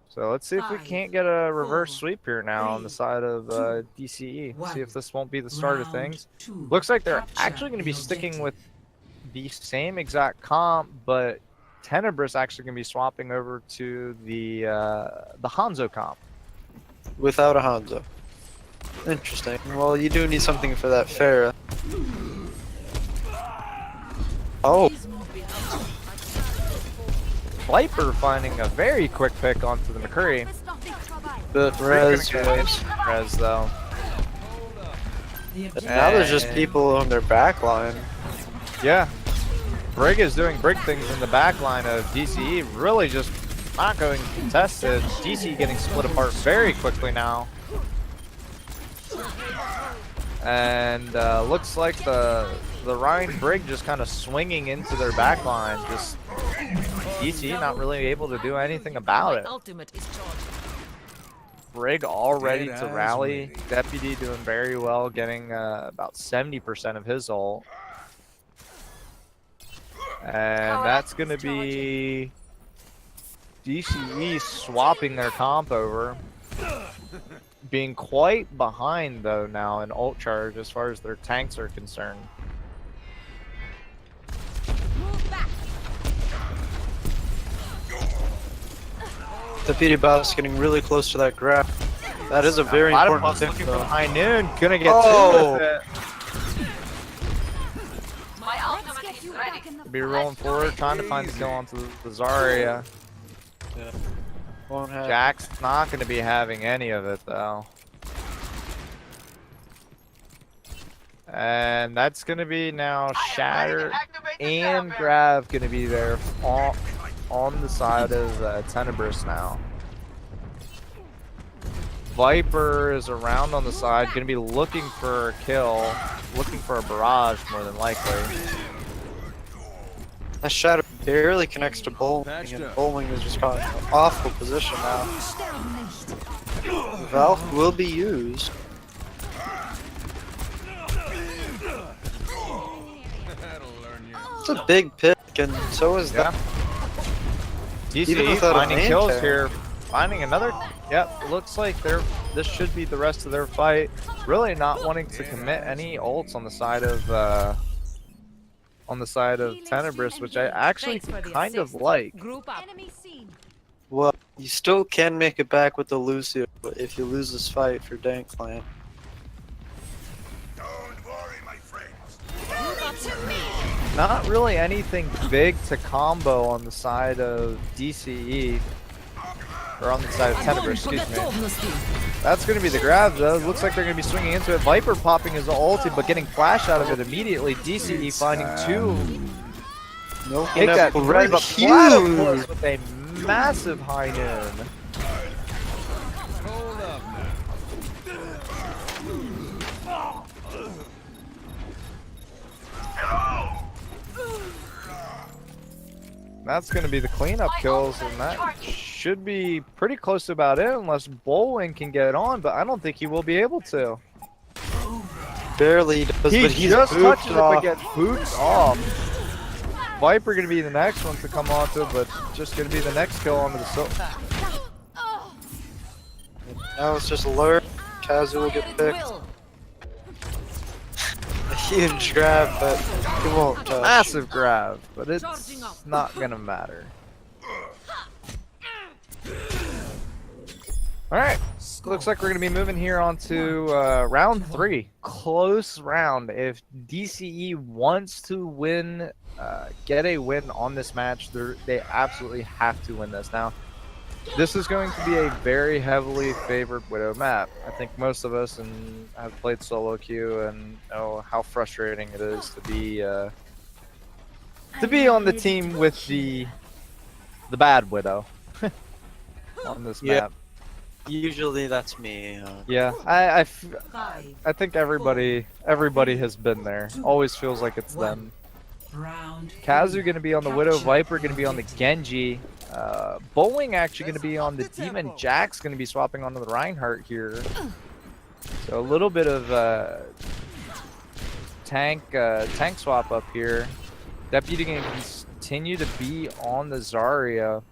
So let's see if we can't get a reverse sweep here now on the side of DCE. See if this won't be the start of things. Looks like they're actually going to be sticking with the same exact comp, but Tenebris actually going to be swapping over to the Hanzo comp. Without a Hanzo. Interesting. Well, you do need something for that Pharah. Oh, Viper finding a very quick pick onto the McCurry. but Res. Res though. Now there's just people on their back line. Yeah. Brig is doing Brig things in the back line of DCE, really just not going contested. DCE getting split apart very quickly now. And looks like the Rhine Brig just kind of swinging into their back line. Just DCE not really able to do anything about it. Brig all ready to rally. Deputy doing very well, getting about 70% of his ult. And that's going to be DCE swapping their comp over. Being quite behind though now in ult charge as far as their tanks are concerned. The PD boss getting really close to that grab. That is a very important thing. Looking for the high noon, gonna get Oh. two with it. Be rolling forward, trying to find the kill onto the Zarya. Yeah. Won't happen. Jack's not gonna be having any of it though. And that's gonna be now Shatter and Grav gonna be there on the side of Tenebris now. Viper is around on the side, gonna be looking for a kill, looking for a barrage more than likely. That Shadow barely connects to Bowling, and Bowling is just caught in an awful position now. Valve will be used. It's a big pick, and so is that. Even DCE without a finding main kills tank. here, finding another. Yep, looks like this should be the rest of their fight. Really not wanting to commit any ults on the side of Tenebris, which I actually kind of like. Well, you still can make it back with the Lucio if you lose this fight for Dankclan. Not really anything big to combo on the side of DCE. Or on the side of Tenebris, excuse me. That's going to be the grab though. Looks like they're going to be swinging into it. Viper popping his ulti, but getting flash out of it immediately. DCE finding two. No, Take that three, but Platypus with a massive high noon. That's going to be the cleanup kills, and that should be pretty close to about it, unless Bowling can get on, but I don't think he will be able to. barely does, but he's just touches it, but off. gets boots off. Viper going to be the next one to come onto it, but just going to be the next kill onto the silk. Now it's just lure. Kazu will get picked. A huge grab, but he won't touch. Massive grab, but it's not going to matter. Alright, looks like we're going to be moving here on to round 3. Close round. If DCE wants to win, get a win on this match, they absolutely have to win this. Now, this is going to be a very heavily favored Widow map. I think most of us have played solo queue and know how frustrating it is to be on the team with the bad Widow on this map. Usually that's me. Yeah, I think everybody has been there. Always feels like it's them. Kazu gonna be on the Widow, Viper gonna be on the Genji. Bowling actually going to be on the Demon. Jack's going to be swapping onto the Reinhardt here. So a little bit of tank swap up here. Deputy going to continue to be on the Zarya.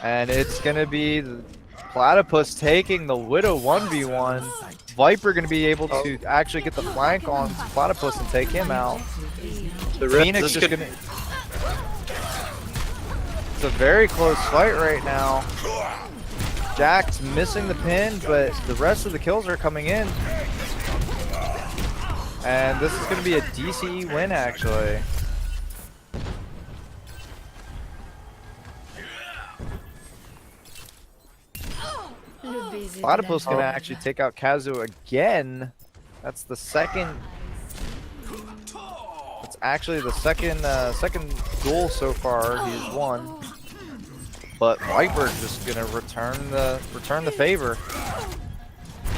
And it's going to be the Platypus taking the Widow 1v1. Viper going to be able to actually get the flank on Platypus and take him out. Phoenix just going to... It's a very close fight right now. Jack's missing the pin, but the rest of the kills are coming in. And this is going to be a DCE win, actually. Platypus going to actually take out Kazu again. That's the second. It's actually the second duel so far he's won. But Viper's just gonna return the favor.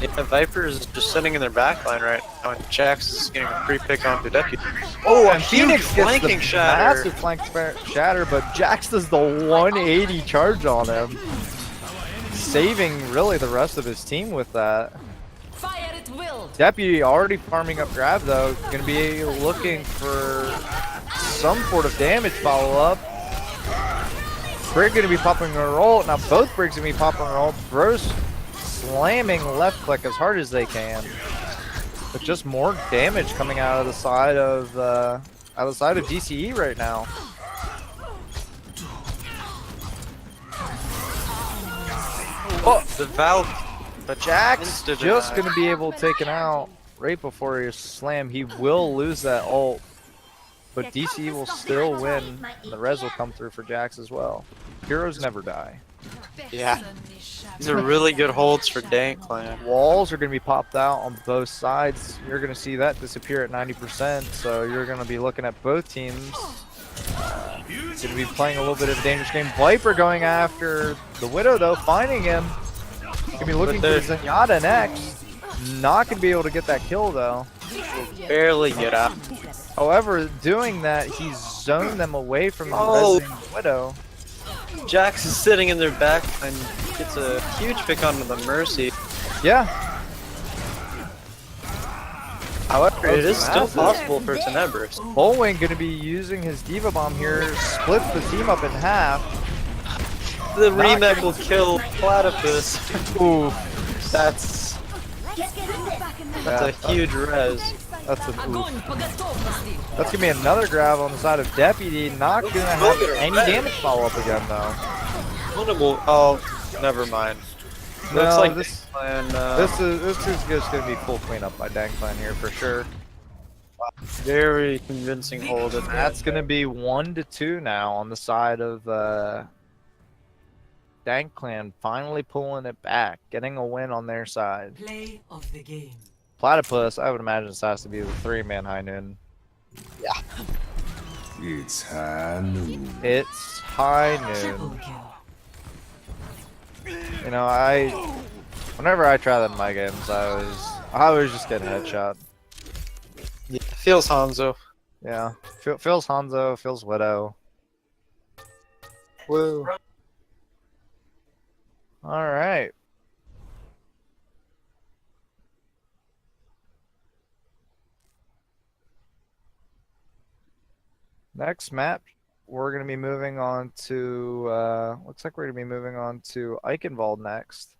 Yeah, Viper is just sitting in their backline right now, and Jax is getting a free pick onto Deputy. Oh, a huge Phoenix gets flanking the shatter. massive flank shatter, but Jax does the 180 charge on him, saving really the rest of his team with that. Fire at will. Deputy already farming up grab though, gonna be looking for some sort of damage follow up. Brig gonna be popping a roll. Now both Brigs gonna be popping a roll. Bros slamming left click as hard as they can. But just more damage coming out of the side of DCE right now. Oh, the Valve. But Jack's just gonna be able to take it out right before his slam. He will lose that ult. But DC will still win, and the res will come through for Jax as well. Heroes never die. Yeah. These are really good holds for Dankclan. Walls are going to be popped out on both sides. You're going to see that disappear at 90%, so you're going to be looking at both teams. Going to be playing a little bit of a dangerous game. Viper going after the Widow, though, finding him. Going to be looking for Zenyatta next. Not going to be able to get that kill, though. Barely get out. However, doing that, he's zoned them away from the Widow. Jax is sitting in their back and gets a huge pick onto the Mercy. Yeah. However, it is still possible for Tenebris. Bullwing going to be using his Diva Bomb here, splits the team up in half. The Rematch will kill Platypus. Ooh, That's a huge res. that's an oof. That's gonna be another grab on the side of Deputy. Not gonna have any damage follow up again though. Oh, never mind. No, Looks like this Dankclan, is just gonna be full cleanup by Dankclan here for sure. very convincing hold. That's gonna be 1-2 now on the side of Dankclan, finally pulling it back, getting a win on their side. Play of the game. Platypus, I would imagine this has to be the 3-man high noon. Yeah. It's high noon. It's high Triple noon. kill. You know, whenever I try that in my games, I always just get a headshot. Yeah, feels Hanzo. Yeah, feels Hanzo, feels Widow. Woo. All right. Next map, we're going to be moving on to, looks like we're going to be moving on to Eichenwald next.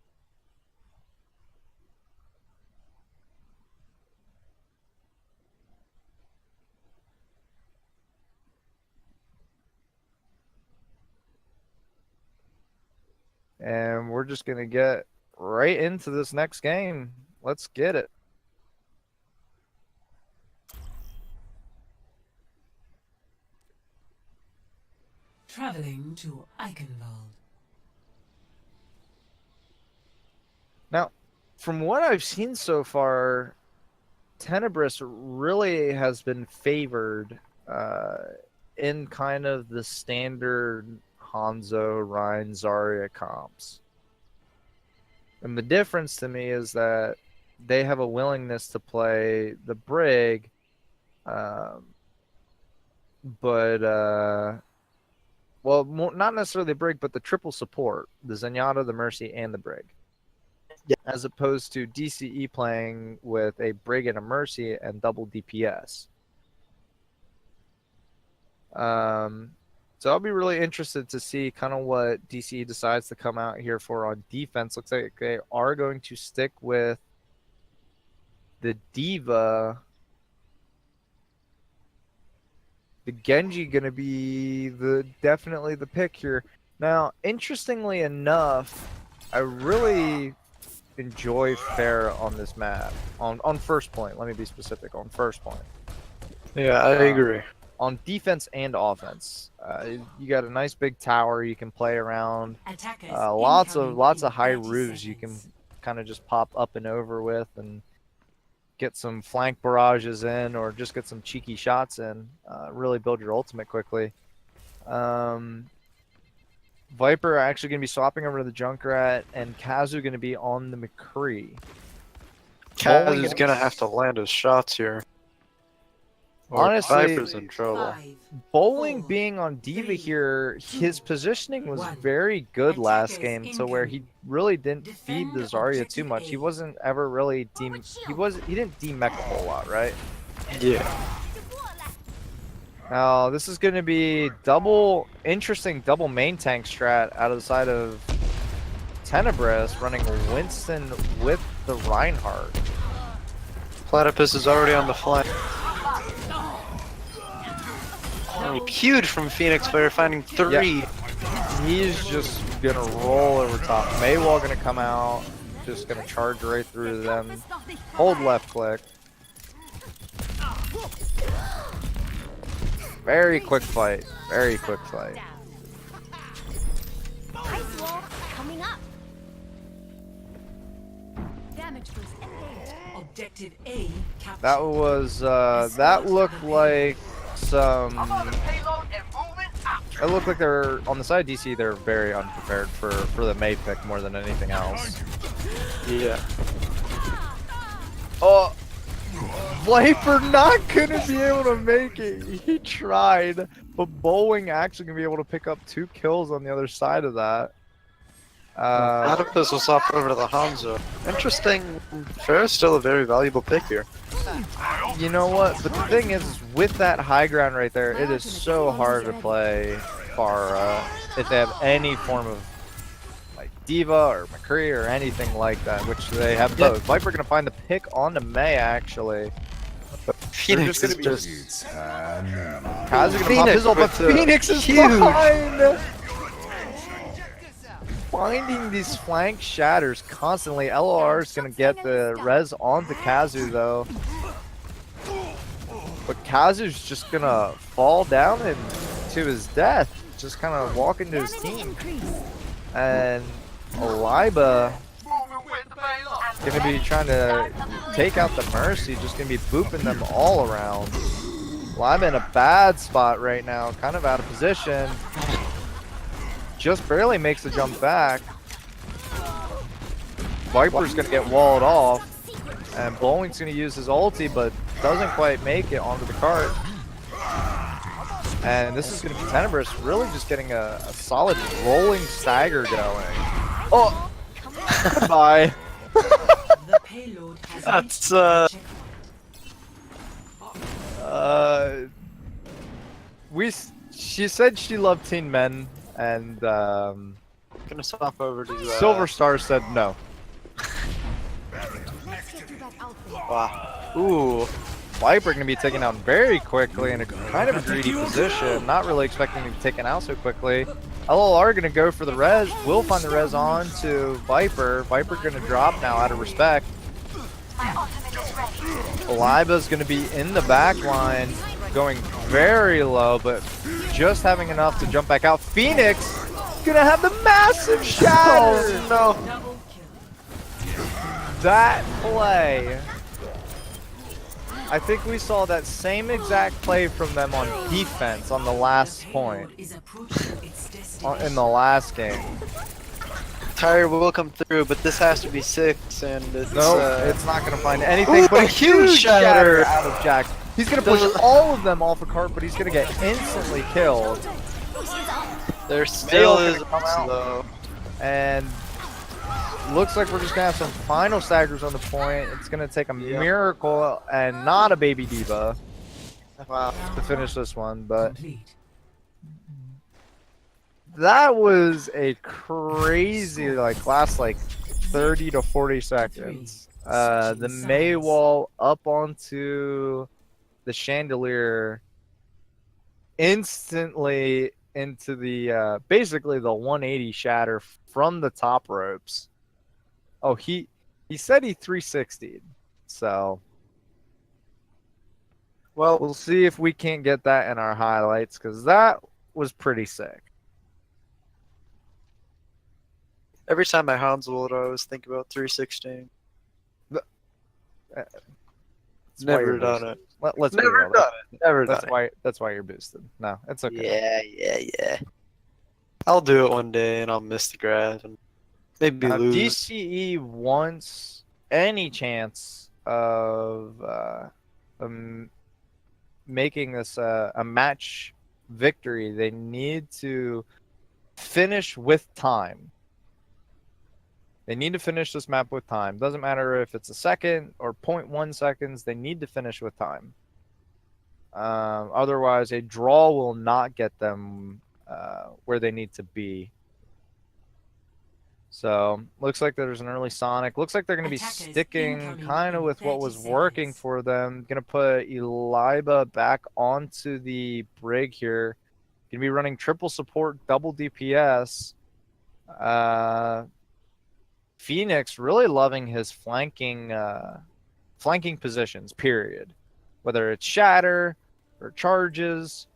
And we're just going to get right into this next game. Let's get it. Traveling to Eichenwald. Now, from what I've seen so far, Tenebris really has been favored in kind of the standard Hanzo, Rein, Zarya comps. And the difference to me is that they have a willingness to play the Brig, well, not necessarily the Brig, but the triple support, the Zenyatta, the Mercy, and the Brig. Yeah. As opposed to DCE playing with a Brig and a Mercy and double DPS. So I'll be really interested to see kind of what DCE decides to come out here for on defense. Looks like they are going to stick with the Diva the Genji going to be definitely the pick here. Now, interestingly enough, I really enjoy Pharah on this map. On first point, let me be specific. On first point, Yeah, I agree. on defense and offense, you got a nice big tower you can play around. Attackers Lots incoming of in high 30 roofs you can seconds. kind of just pop up and over with and get some flank barrages in, or just get some cheeky shots in. Really build your ultimate quickly. Viper actually going to be swapping over to the Junkrat, and Kazu going to be on the McCree. Kaz is gonna have to land his shots here. Or Honestly, Viper's in trouble. 5, Bowling 4, being on Diva 3, here, his 2, positioning was 1. very good last Attackers game, to where he incoming. really didn't feed the Defend Zarya too objective much. He A. wasn't ever really he didn't demech a whole lot, right? Yeah. Now this is going to be interesting double main tank strat out of the side of Tenebris, running Winston with the Reinhardt. Platypus is already on the flank. Oh, huge from Phoenix Player finding 3. He's just going to roll over top. Maywall going to come out, just going to charge right through them. Hold left click. Very quick fight. Very quick fight. Ice wall coming up. Damage boost engaged. Objective A captured. That was that looked like some. It looked like they're on the side of DC. They're very unprepared for the May pick more than anything else. Yeah. Oh, Viper not gonna be able to make it. He tried, but Bowling actually gonna be able to pick up 2 kills on the other side of that. Platypus will swap over to the Hanzo. Interesting. Fair's still a very valuable pick here. You know what? But the thing is, with that high ground right there, it is so hard to play Pharah if they have any form of like Diva or McCree or anything like that, which they have both. Viper gonna find the pick on the May actually. Phoenix just is gonna be- just It's high noon. Kaz is gonna pop Phoenix his ult, but with the Phoenix is huge- behind. Finding these flank shatters constantly. LOR is gonna get the res onto Kazu though. But Kazu's just gonna fall down and to his death. Just kind of walk into his team. And Aliba gonna be trying to take out the Mercy, just gonna be booping them all around. Aliba in a bad spot right now, kind of out of position. Just barely makes the jump back. Viper's gonna get walled off. And Bowling's gonna use his ulti, but doesn't quite make it onto the cart. And this is gonna be Tenebris really just getting a solid rolling stagger going. Oh, goodbye. The payload has That's, reached She said she loved Teen Men, and gonna swap over to Silver Star said no. Wow. Ooh, Viper gonna be taken out very quickly in a kind of a greedy position. Not really expecting to be taken out so quickly. LLR gonna go for the res. Will find the res on to Viper. Viper gonna drop now out of respect. Aliba's gonna be in the back line, going very low, but just having enough to jump back out. Phoenix gonna have the massive shatter. Oh, no. double kill. That play. I think we saw that same exact play from them on defense on the last point Is approaching its destination. in the last game. Tire will come through, but this has to be 6, and it's, No, it's not going to find anything Ooh, but a a huge huge shatter shatter. out of Jack. He's going to push all of them off a cart, but he's going to get instantly killed. there still Bale's is gonna come out. though. And looks like we're just going to have some final staggers on the point. It's going to take a miracle and not a baby diva Wow. to finish this one, but Complete. that was a crazy last 30 to 40 seconds. The May wall up onto the chandelier instantly into the basically the 180 shatter from the top ropes. Oh, he said he 360'd. So Well, we'll see if we can't get that in our highlights, because that was pretty sick. every time I Hansel it, I always think about 316. That's why you're Never done boosted. it. Let's be Never real. done it. Never That's done why. That's why you're boosted. No, it's it. okay. Yeah. I'll do it one day and I'll miss the grab and maybe Now, lose. DCE wants any chance of making this a match victory. They need to finish with time. They need to finish this map with time. Doesn't matter if it's a second or 0.1 seconds. They need to finish with time. Otherwise, a draw will not get them where they need to be. So, looks like there's an early Sonic. Looks like they're going to be Attackers sticking incoming kind of in with what 30 was working seconds. for them. Going to put Eliba back onto the brig here. Going to be running triple support, double DPS. Phoenix really loving his flanking positions, period. Whether it's shatter or charges.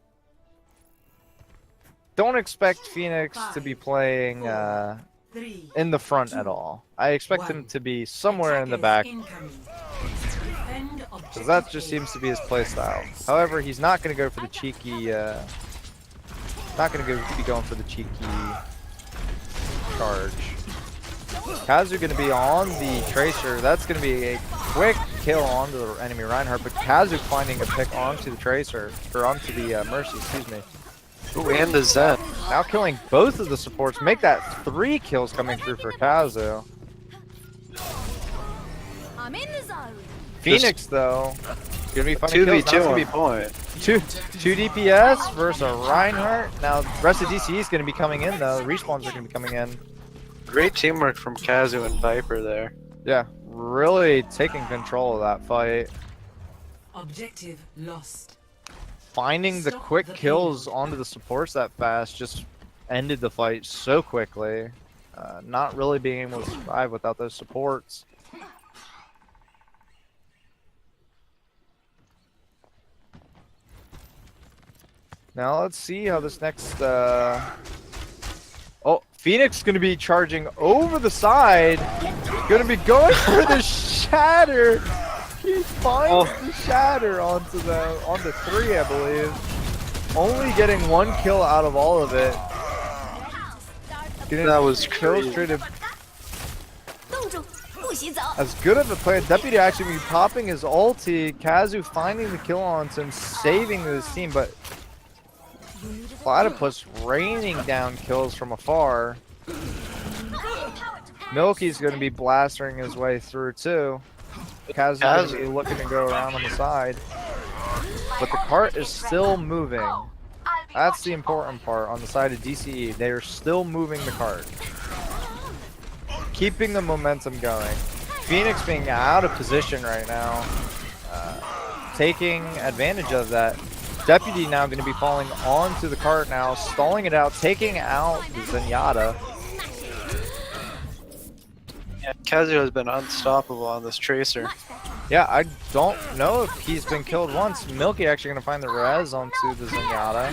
Don't expect Phoenix to be playing 3, in the front 2, at all. I expect him 1. to be somewhere in the Attackers back, incoming. Defend because objective that just A. seems to be his playstyle. However, he's not going to go for the cheeky. Not going to be going for the cheeky charge. Kazu going to be on the Tracer. That's going to be a quick kill onto the enemy Reinhardt, but Kazu finding a pick onto the Tracer, or onto the Mercy, excuse me. Ooh, and the Zen. Now killing both of the supports. Make that 3 kills coming through for Kazu. I'm in the zone. Phoenix, though, gonna be funny kills. Now it's 2v2 gonna on be point. two DPS versus a Reinhardt. Now, the rest of DCE is gonna be coming in, though. The respawns are gonna be coming in. Great teamwork from Kazu and Viper there. Yeah, really taking control of that fight. Objective lost. Finding the Stop quick the kills payload. onto the supports that fast just ended the fight so quickly. Not really being able to survive without those supports. Now let's see how this next. Oh, Phoenix gonna be charging over the side. Gonna be going for the shatter. He finds the shatter onto 3, I believe. Only getting 1 kill out of all of it. That was kill crazy. streak. 冻住，不许走。 As good of a player, Deputy actually be popping his ulti. Kazu finding the kill onto him, saving his team, but Platypus raining down kills from afar. Milky's going to be blastering his way through too. Kazu's going to be looking to go around on the side. But the cart is still moving. That's the important part on the side of DCE. They are still moving the cart. Keeping the momentum going. Phoenix being out of position right now. Taking advantage of that. Deputy now going to be falling onto the cart now, stalling it out, taking out the Zenyatta. Yeah, Kazu has been unstoppable on this Tracer. Yeah, I don't know if he's been killed once. Milky actually going to find the res onto the Zenyatta.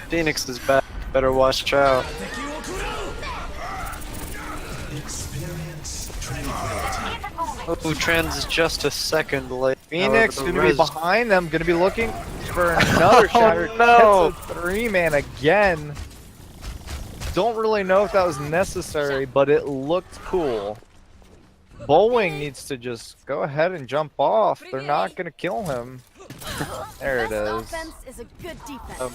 Phoenix is back. Better watch out. Oh, Trends is just a second late. Phoenix However, going the to be res- behind them, going to be looking for another shatter. no. Gets a 3-man again. Don't really know if that was necessary, but it looked cool. Bullwing needs to just go ahead and jump off. They're not going to kill him. There it Best is. offense is a good defense.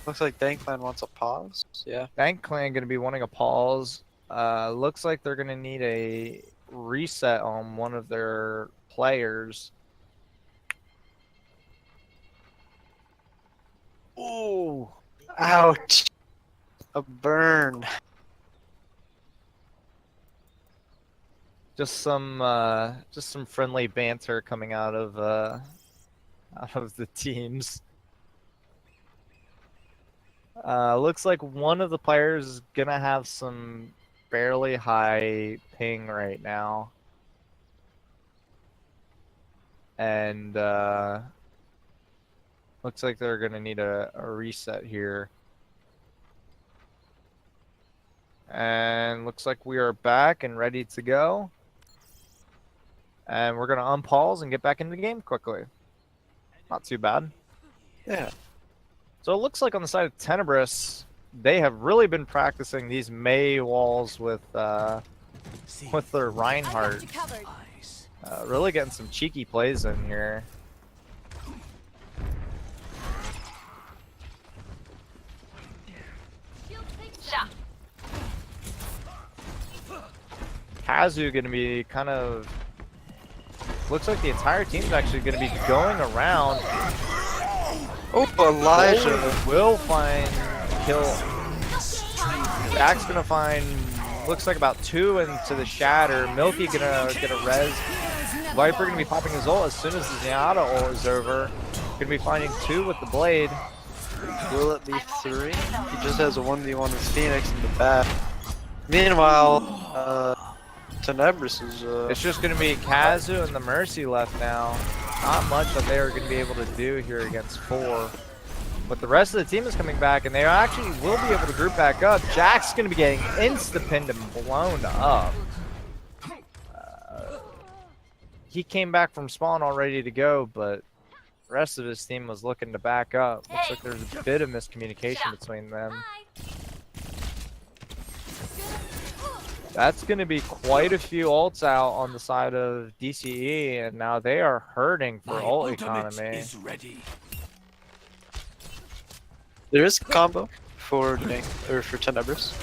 Looks like Dankclan wants a pause. Yeah. Dankclan going to be wanting a pause. Looks like they're going to need a reset on one of their players. Ooh. Ouch. A burn. Just some friendly banter coming out of the teams. Looks like one of the players is gonna have some fairly high ping right now. And looks like they're gonna need a reset here. And looks like we are back and ready to go. And we're gonna unpause and get back into the game quickly. Not too bad. Yeah. So it looks like on the side of Tenebris, they have really been practicing these Mei walls with their I got Reinhardt. you covered. Really getting some cheeky plays in here. Kazu gonna be kind of looks like the entire team's actually gonna be going around. Oh, Elijah. Will find kill. Jack's gonna find looks like about 2 into the shatter. Milky gonna get a res. Viper gonna be popping his ult as soon as the Zenyatta ult is over. Gonna be finding 2 with the blade. Will it be 3? He just has a 1v1 with Phoenix in the back. Meanwhile, Tenebris is It's just gonna be Kazu and the Mercy left now. Not much that they are gonna be able to do here against 4. But the rest of the team is coming back, and they actually will be able to group back up. Jack's gonna be getting insta-pinned and blown up. He came back from spawn all ready to go, but the rest of his team was looking to back up. Looks like there's a bit of miscommunication between them. That's going to be quite a few ults out on the side of DCE, and now they are hurting for ult economy. there is a combo for for Tenebris,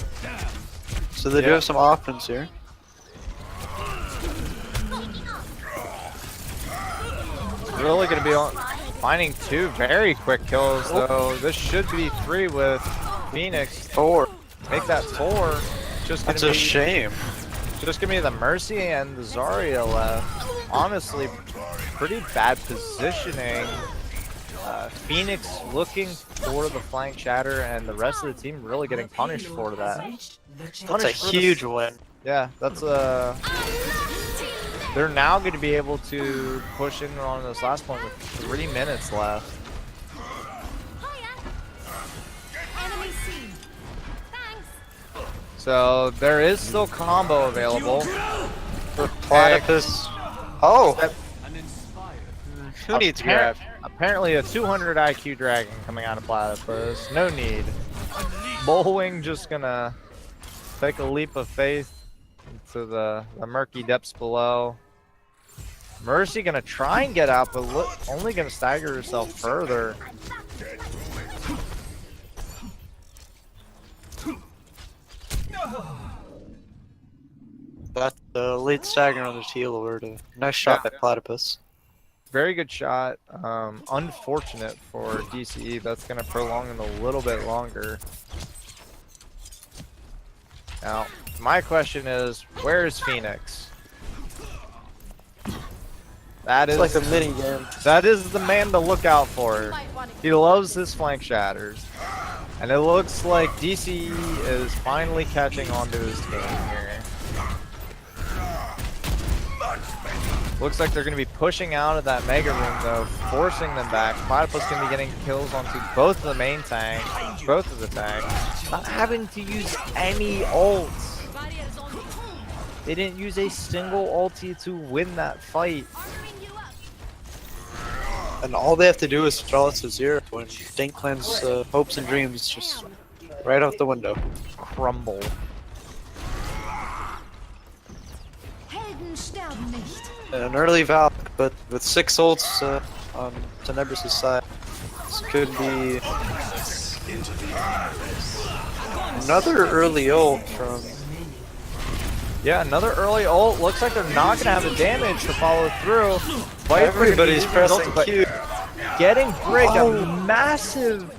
so they do have some options here. Really going to be finding 2 very quick kills, though. This should be 3 with Phoenix. 4. Make that 4. Just gonna That's a be, shame. Just gonna be the Mercy and the Zarya left. Honestly, pretty bad positioning. Phoenix looking for the flank shatter, and the rest of the team really getting punished for that. That's a huge win. Yeah, that's a. They're now going to be able to push in on this last point with 3 minutes left. Enemy seen. Thanks. So there is still combo available. For Platypus. Oh! Who needs grab? Apparently a 200 IQ dragon coming out of Platypus. No need. Bullwing just gonna take a leap of faith into the murky depths below. Mercy gonna try and get out, but only gonna stagger herself further. That's the late stagger on the teal alert. Nice shot by Platypus. Very good shot. Unfortunate for DCE. That's gonna prolong it a little bit longer. Now, my question is, where is Phoenix? That is It's like a mini game. That is the man to look out for. He loves his flank shatters. And it looks like DCE is finally catching on to his game here. Looks like they're going to be pushing out of that mega room though, forcing them back. Platypus going to be getting kills onto both of the main tanks, both of the tanks. Not having to use any ults. They didn't use a single ulti to win that fight. And all they have to do is draw it to 0 when Dankclan's hopes and dreams just right out the window. Crumble. Helden sterben nicht. An early Valk, but with 6 ults on Tenebris' side, this could be another early ult from. Yeah, another early ult. Looks like they're not going to have the damage to follow through. Everybody's pressing Q. Getting Brick, a massive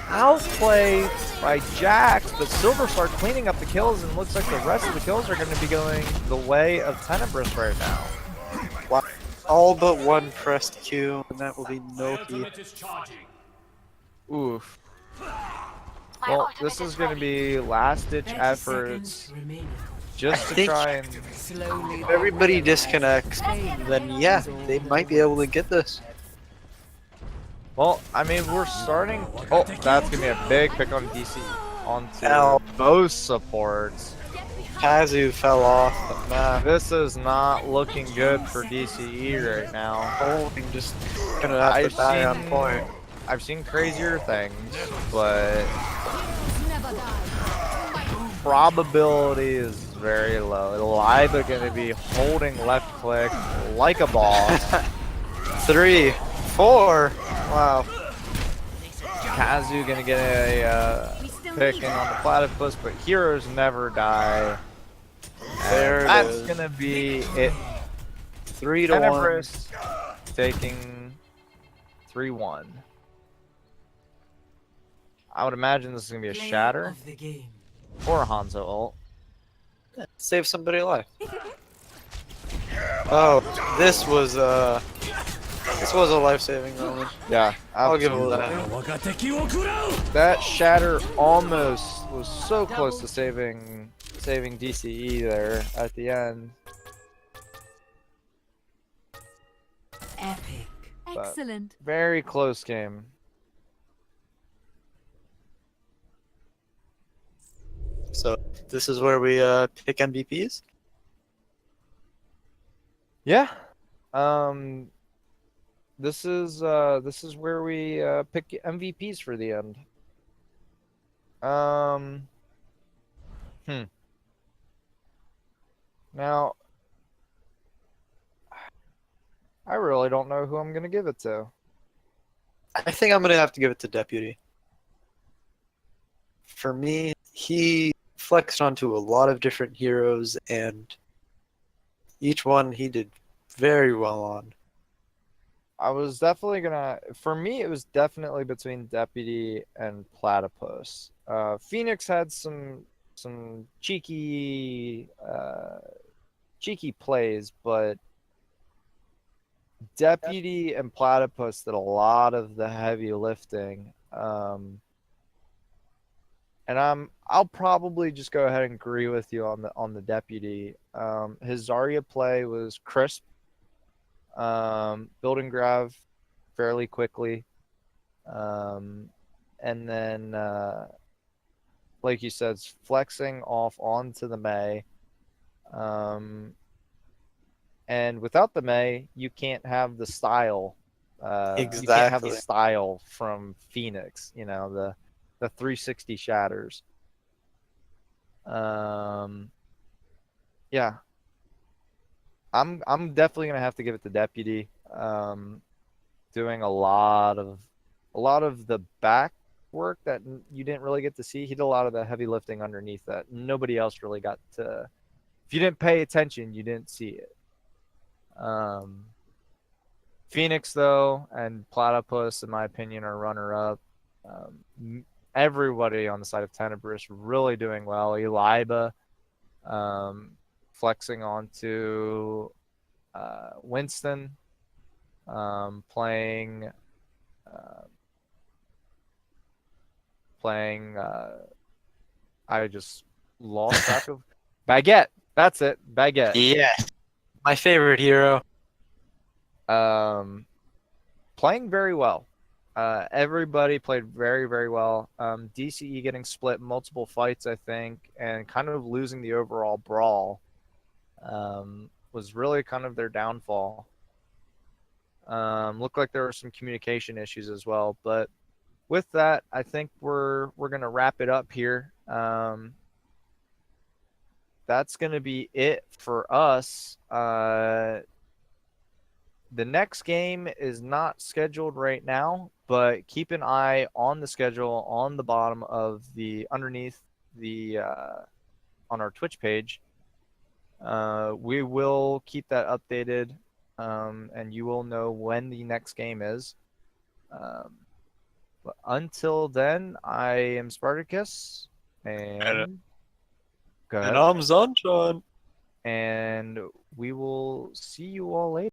outplay by Jax, but Silverstar cleaning up the kills, and looks like the rest of the kills are going to be going the way of Tenebris right now. All but one pressed Q, and that will be Noki. Oof. Well, this is going to be last-ditch 30 efforts seconds remaining. just to think- try and... Slowly. If everybody disconnects, then yeah, they might be able to get this. Well, I mean, we're starting... Oh, that's going to be a big pick on DC. Onto Ow. both supports. Kazu fell off the map. This is not looking good for DCE right now. Oh, I'm just gonna have to die on point. I've seen crazier things, but Never die. probability is very low. Liba gonna be holding left click like a boss. 3, 4. Wow. Kazu gonna get a pick in on the platypus, but heroes never die. There it That's is. gonna be it. 3 to 1. Tenebris taking 3-1. I would imagine this is gonna be a Play shatter of the game. or a Hanzo ult. Save somebody alive. Oh, this was a life-saving moment. Yeah, I'll give it absolutely. that. That shatter almost was so close to saving DCE there at the end. Epic. Excellent. Very close game. So this is where we pick MVPs. Yeah. This is where we pick MVPs for the end. Now, I really don't know who I'm gonna give it to. I think I'm gonna have to give it to Deputy. For me, he flexed onto a lot of different heroes, and each one he did very well on. I was definitely gonna. For me, it was definitely between Deputy and Platypus. Phoenix had some cheeky plays, but Deputy and Platypus did a lot of the heavy lifting. And I'll probably just go ahead and agree with you on the Deputy. His Zarya play was crisp. Building Grav fairly quickly. And then like you said, flexing off onto the Mei. And without the Mei, you can't have the style. You can't have the Exactly. style from Phoenix, the 360 shatters. Yeah. I'm definitely gonna have to give it to Deputy. Doing a lot of the back work that you didn't really get to see. He did a lot of the heavy lifting underneath that nobody else really got to. If you didn't pay attention, you didn't see it. Phoenix though and Platypus, in my opinion, are runner-up. Everybody on the side of Tenebris really doing well. Eliba flexing onto Winston, playing I just lost track of Baguette. That's it, Baguette. Yes, my favorite hero. Playing very well. Everybody played very, very well. DCE getting split multiple fights, I think, and kind of losing the overall brawl was really kind of their downfall. Looked like there were some communication issues as well. But with that, I think we're gonna wrap it up here. That's gonna be it for us. The next game is not scheduled right now, but keep an eye on the schedule on the bottom of underneath the on our Twitch page. We will keep that updated, and you will know when the next game is. But until then, I am Spartacus, and go ahead. And I'm Sunshine. And we will see you all later.